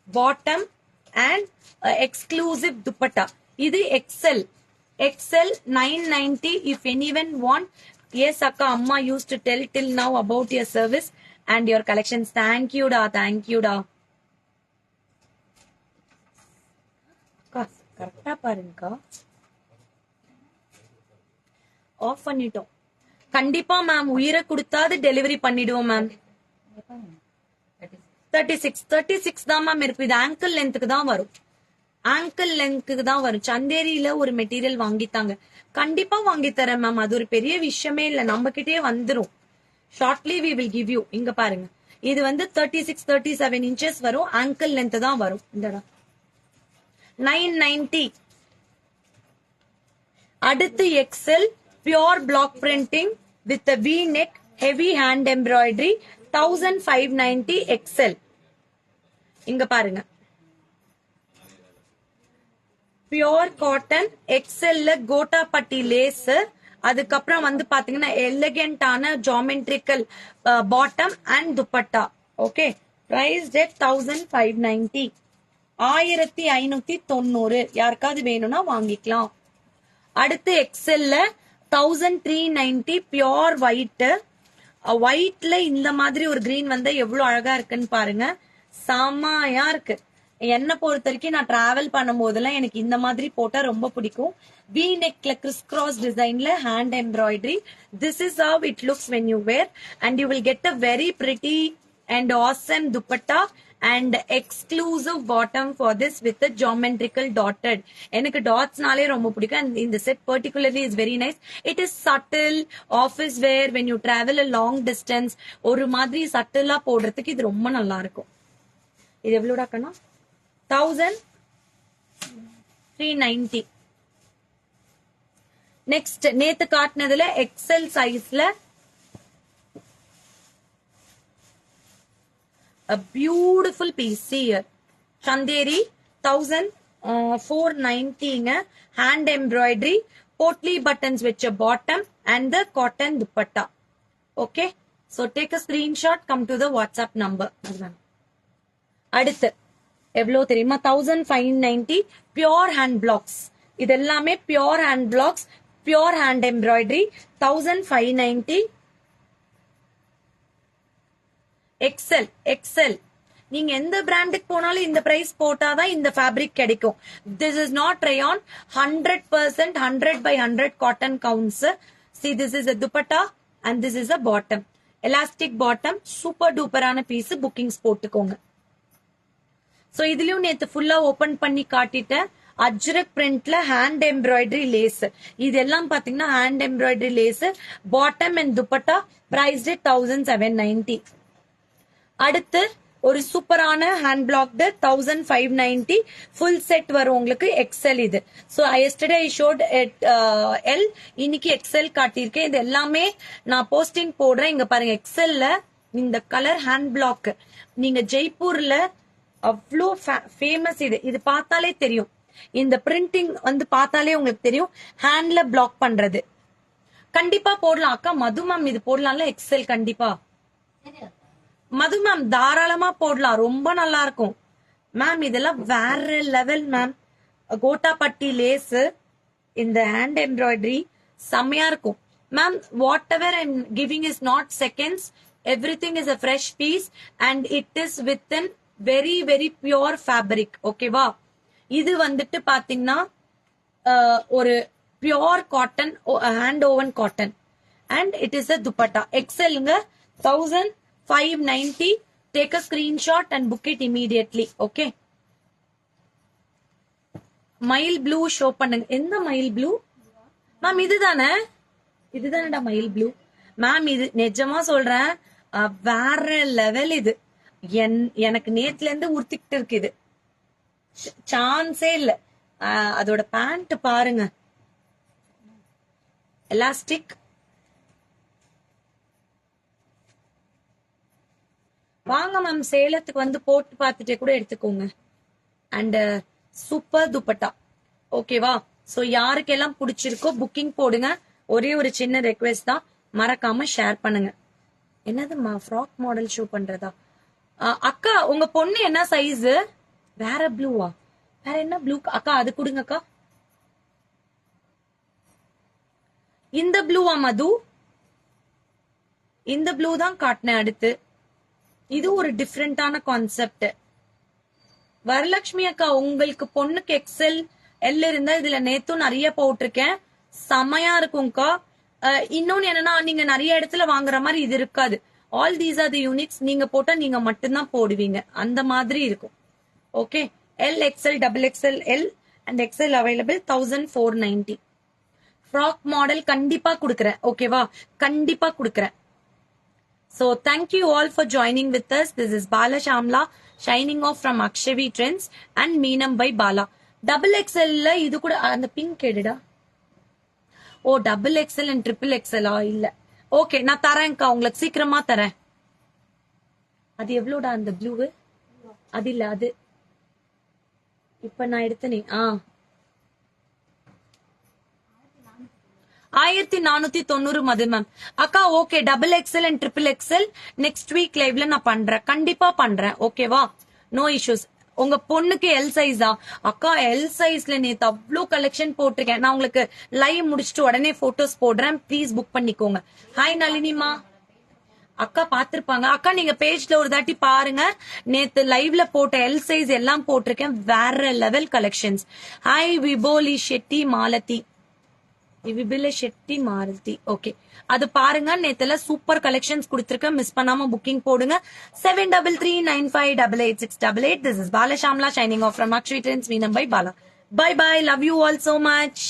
bottom and exclusive dupatta. இது XL. XL 990. If anyone want. Yes akka, amma used to tell till now about your service and your collections. Thank you da. Thank you da. அக்கா கரெக்டா பாருங்கக்கா. Of பண்ணிட்டோம். கண்டிப்பா ma'am. உயிரை கொடுத்தாது delivery பண்ணிடுவோம் ma'am. 36 தான் ma'am இருக்கு. இது ஆங்கிள் லென்த்துக்கு தான் வரும். ஆங்கிள் லென்த்துக்கு தான் வரும். சந்தேரியில ஒரு மெட்டீரியல் வாங்கித்தாங்க. கண்டிப்பா வாங்கி தரேன் மேம். அது ஒரு பெரிய விஷயமே இல்ல. நம்ம கிட்டே வந்துரும். Shortly we will give you. இங்க பாருங்க. இது வந்து 36-37 inches வரும். ஆங்கிள் லென்த் தான் வரும். இந்த 990. அடுத்து XL pure black printing with V neck heavy hand embroidery 1590 XL. இங்க பாருங்க. பியோர் காட்டன் எக்ஸல்ல கோட்டா பட்டி லேஸ். அதுக்கப்புறம் வந்து பாத்தீங்கன்னா எலிகென்டான geometrical bottom and dupatta. Okay. Price that 1590. 1590. யாருக்காவது வேணும்னா வாங்கிக்கலாம். அடுத்து எக்ஸல்ல 1390 பியோர் ஒயிட். ஒயிட்ல இந்த மாதிரி ஒரு கிரீன் வந்து எவ்வளவு அழகா இருக்குன்னு பாருங்க. செமையா இருக்கு. என்ன பொறுத்த வரைக்கும் நான் டிராவல் பண்ணும் போதெல்லாம் எனக்கு இந்த மாதிரி போட்டா ரொம்ப பிடிக்கும். வி நெக்ல கிறிஸ் கிராஸ் டிசைன்ல hand embroidery. This is how it looks when you wear and you will get a very pretty and awesome dupatta and exclusive bottom for this with the geometrical dotted. எனக்கு டாட்ஸ்னாலே ரொம்ப பிடிக்கும். and இந்த set particularly is very nice. It is subtle office wear when you travel a long distance. ஒரு மாதிரி சட்டிலா போடுறதுக்கு இது ரொம்ப நல்லா இருக்கும். இது எவ்வளோடா கண்ணா? 1000 390. நெக்ஸ்ட் நேத்து காட்டினதுல எக்ஸல் சைஸ்ல a beautiful piece. See here, Chanderi 1490 hand embroidery, potli buttons with a bottom and the cotton dupatta. Okay, so take a screenshot, come to the WhatsApp number. அடுத்து எவ்வளவு தெரியுமா? 1590 pure hand blocks. இது எல்லாமே pure hand blocks, pure hand embroidery. 1590. XL நீங்க எந்த பிராண்டுக்கு போனாலும் இந்த price போட்டாதான் இந்த ஃபேப்ரிக் கிடைக்கும். This is not rayon. 100% 100/100 cotton counts. See, this is a dupatta and this is a bottom. Elastic bottom, super டூப்பரான பீஸ். புக்கிங்ஸ் போட்டுக்கோங்க. சோ இதுலயும் நேத்து ஃபுல்லா ஓபன் பண்ணி காட்டிட்டேன். அஜ்ரக் பிரிண்ட்ல ஹேண்ட் எம்ப்ராய்டரி லேஸ். இதெல்லாம் பாத்தீங்கன்னா hand embroidery lace. Bottom and dupatta price 1790. அடுத்து ஒரு சூப்பரான ஹேண்ட் பிளாக்டு 1590 ஃபுல் செட் வரும் உங்களுக்கு. எக்ஸல் இது. சோ எஸ்டர்டே ஐ ஷோட் எல், இன்னைக்கு எக்ஸல் காட்டியிருக்கேன். இது எல்லாமே நான் போஸ்டிங் போடுறேன். இங்க பாருங்க, எக்ஸல்ல இந்த கலர் ஹேண்ட் பிளாக் நீங்க ஜெய்ப்பூர்ல அவ்வளோ ஃபேமஸ். இது பார்த்தாலே தெரியும். இந்த பிரிண்டிங் வந்து பார்த்தாலே உங்களுக்கு தெரியும். ஹேண்ட்ல பிளாக் பண்றது கண்டிப்பா போடலாம். அக்கா மது மேம் இது போடலாம்ல எக்ஸல்? கண்டிப்பா மது மேம் தாராளமா போடலாம். ரொம்ப நல்லா இருக்கும் மேம். இதெல்லாம் வேற லெவல் மேம். கோட்டாப்பட்டி லேஸ், இந்த ஹேண்ட் எம்ப்ராய்டரி செம்மையா இருக்கும் ma'am. What ever I am giving is not seconds. Everything is a fresh piece and it is within very very pure fabric. ஓகேவா? இது வந்துட்டு பாத்தீங்கன்னா ஒரு pure cotton, hand oven cotton and it is a dupatta. எக்ஸல்ங்க 1590. Take a screenshot and book it immediately. Okay. மயில் blue show பண்ணுங்க. எந்த மயில் blue ma'am? இதுதானடா மயில் ப்ளூ மேம். இது நிஜமா சொல்றேன், வேற லெவல். இது எனக்கு நேத்துல இருந்து உறுத்திக்கிட்டு இருக்கு. இது சான்ஸே இல்ல. அதோட பேண்ட் பாருங்க, எலாஸ்டிக். வாங்க மேம், சேலத்துக்கு வந்து போட்டு பார்த்துட்டே கூட எடுத்துக்கோங்க. And super dupatta. ஓகேவா? சோ யாருக்கெல்லாம் பிடிச்சிருக்கோ புக்கிங் போடுங்க. ஒரே ஒரு சின்ன ரெக்வெஸ்ட் தான், மறக்காம ஷேர் பண்ணுங்க. என்னது ஃப்ராக் மாடல் ஷோ பண்றதா? அக்கா உங்க பொண்ணு என்ன சைஸ்? வேற ப்ளூவா? வேற என்ன ப்ளூ அக்கா? அது கொடுங்க அக்கா. இந்த ப்ளூவா மது? இந்த ப்ளூ தான் காட்டினேன். அடுத்து இது ஒரு டிஃப்ரெண்டான கான்செப்ட். வரலட்சுமி அக்கா, உங்களுக்கு பொண்ணுக்கு எக்ஸல் எல் இருந்தா இதுல நேத்தும் நிறைய போட்டிருக்கேன். செமையா இருக்கும்க்கா. இன்னொன்னு என்னன்னா, நீங்க நிறைய இடத்துல வாங்குற மாதிரி இது இருக்காது. All these are the uniques. நீங்க போட்டா நீங்க மட்டும்தான் போடுவீங்க. அந்த மாதிரி இருக்கும். Okay. L, XL, double XL, L and XL available. 1490. Frock model கண்டிப்பா குடுக்கறேன். ஓகேவா? கண்டிப்பா குடுக்கறேன். So thank you all for joining with us. This is Bala Shamla shining off from Akshavi Trends and Meenam by Bala. Double XL ல இது கூட அந்த pink எடுடா. Oh, double XL and triple எக்ஸலா? இல்ல. ஓகே, நான் தரேன்க்கா, உங்களுக்கு சீக்கிரமா தரேன். அது எவ்வளோடா அந்த ப்ளூ? அது இல்ல, அது இப்ப நான் எடுத்தனே. 1490 மது மேம். அக்கா okay, double XL and triple XL next week லைவ்ல நான் பண்றேன். கண்டிப்பா பண்றேன். ஓகேவா? No issues. உங்க பொண்ணுக்கு எல் சைஸா? அக்கா எல் சைஸ்ல நேத்து அவ்வளோ கலெக்ஷன் போட்டிருக்கேன். நான் உங்களுக்கு லைவ் முடிச்சுட்டு உடனே போட்டோஸ் போடுறேன். ப்ளீஸ் புக் பண்ணிக்கோங்க. ஹாய் நளினிமா. அக்கா பாத்திருப்பாங்க. அக்கா நீங்க பேஜ்ல ஒரு தாட்டி பாருங்க. நேத்து லைவ்ல போட்ட எல் சைஸ் எல்லாம் போட்டிருக்கேன். வேற level collections. Hi Vipoli Shetty Malathi. Vipila Shetty Maruthi. Okay, அது பாருங்க. நேத்துல சூப்பர் கலெக்ஷன்ஸ் கொடுத்திருக்கேன். மிஸ் பண்ணாம புக்கிங் போடுங்க. 7339588688. This is Bala Shamla shining off from Akshavi Trends, Meenam by Bala. Bye bye. Love you all so much.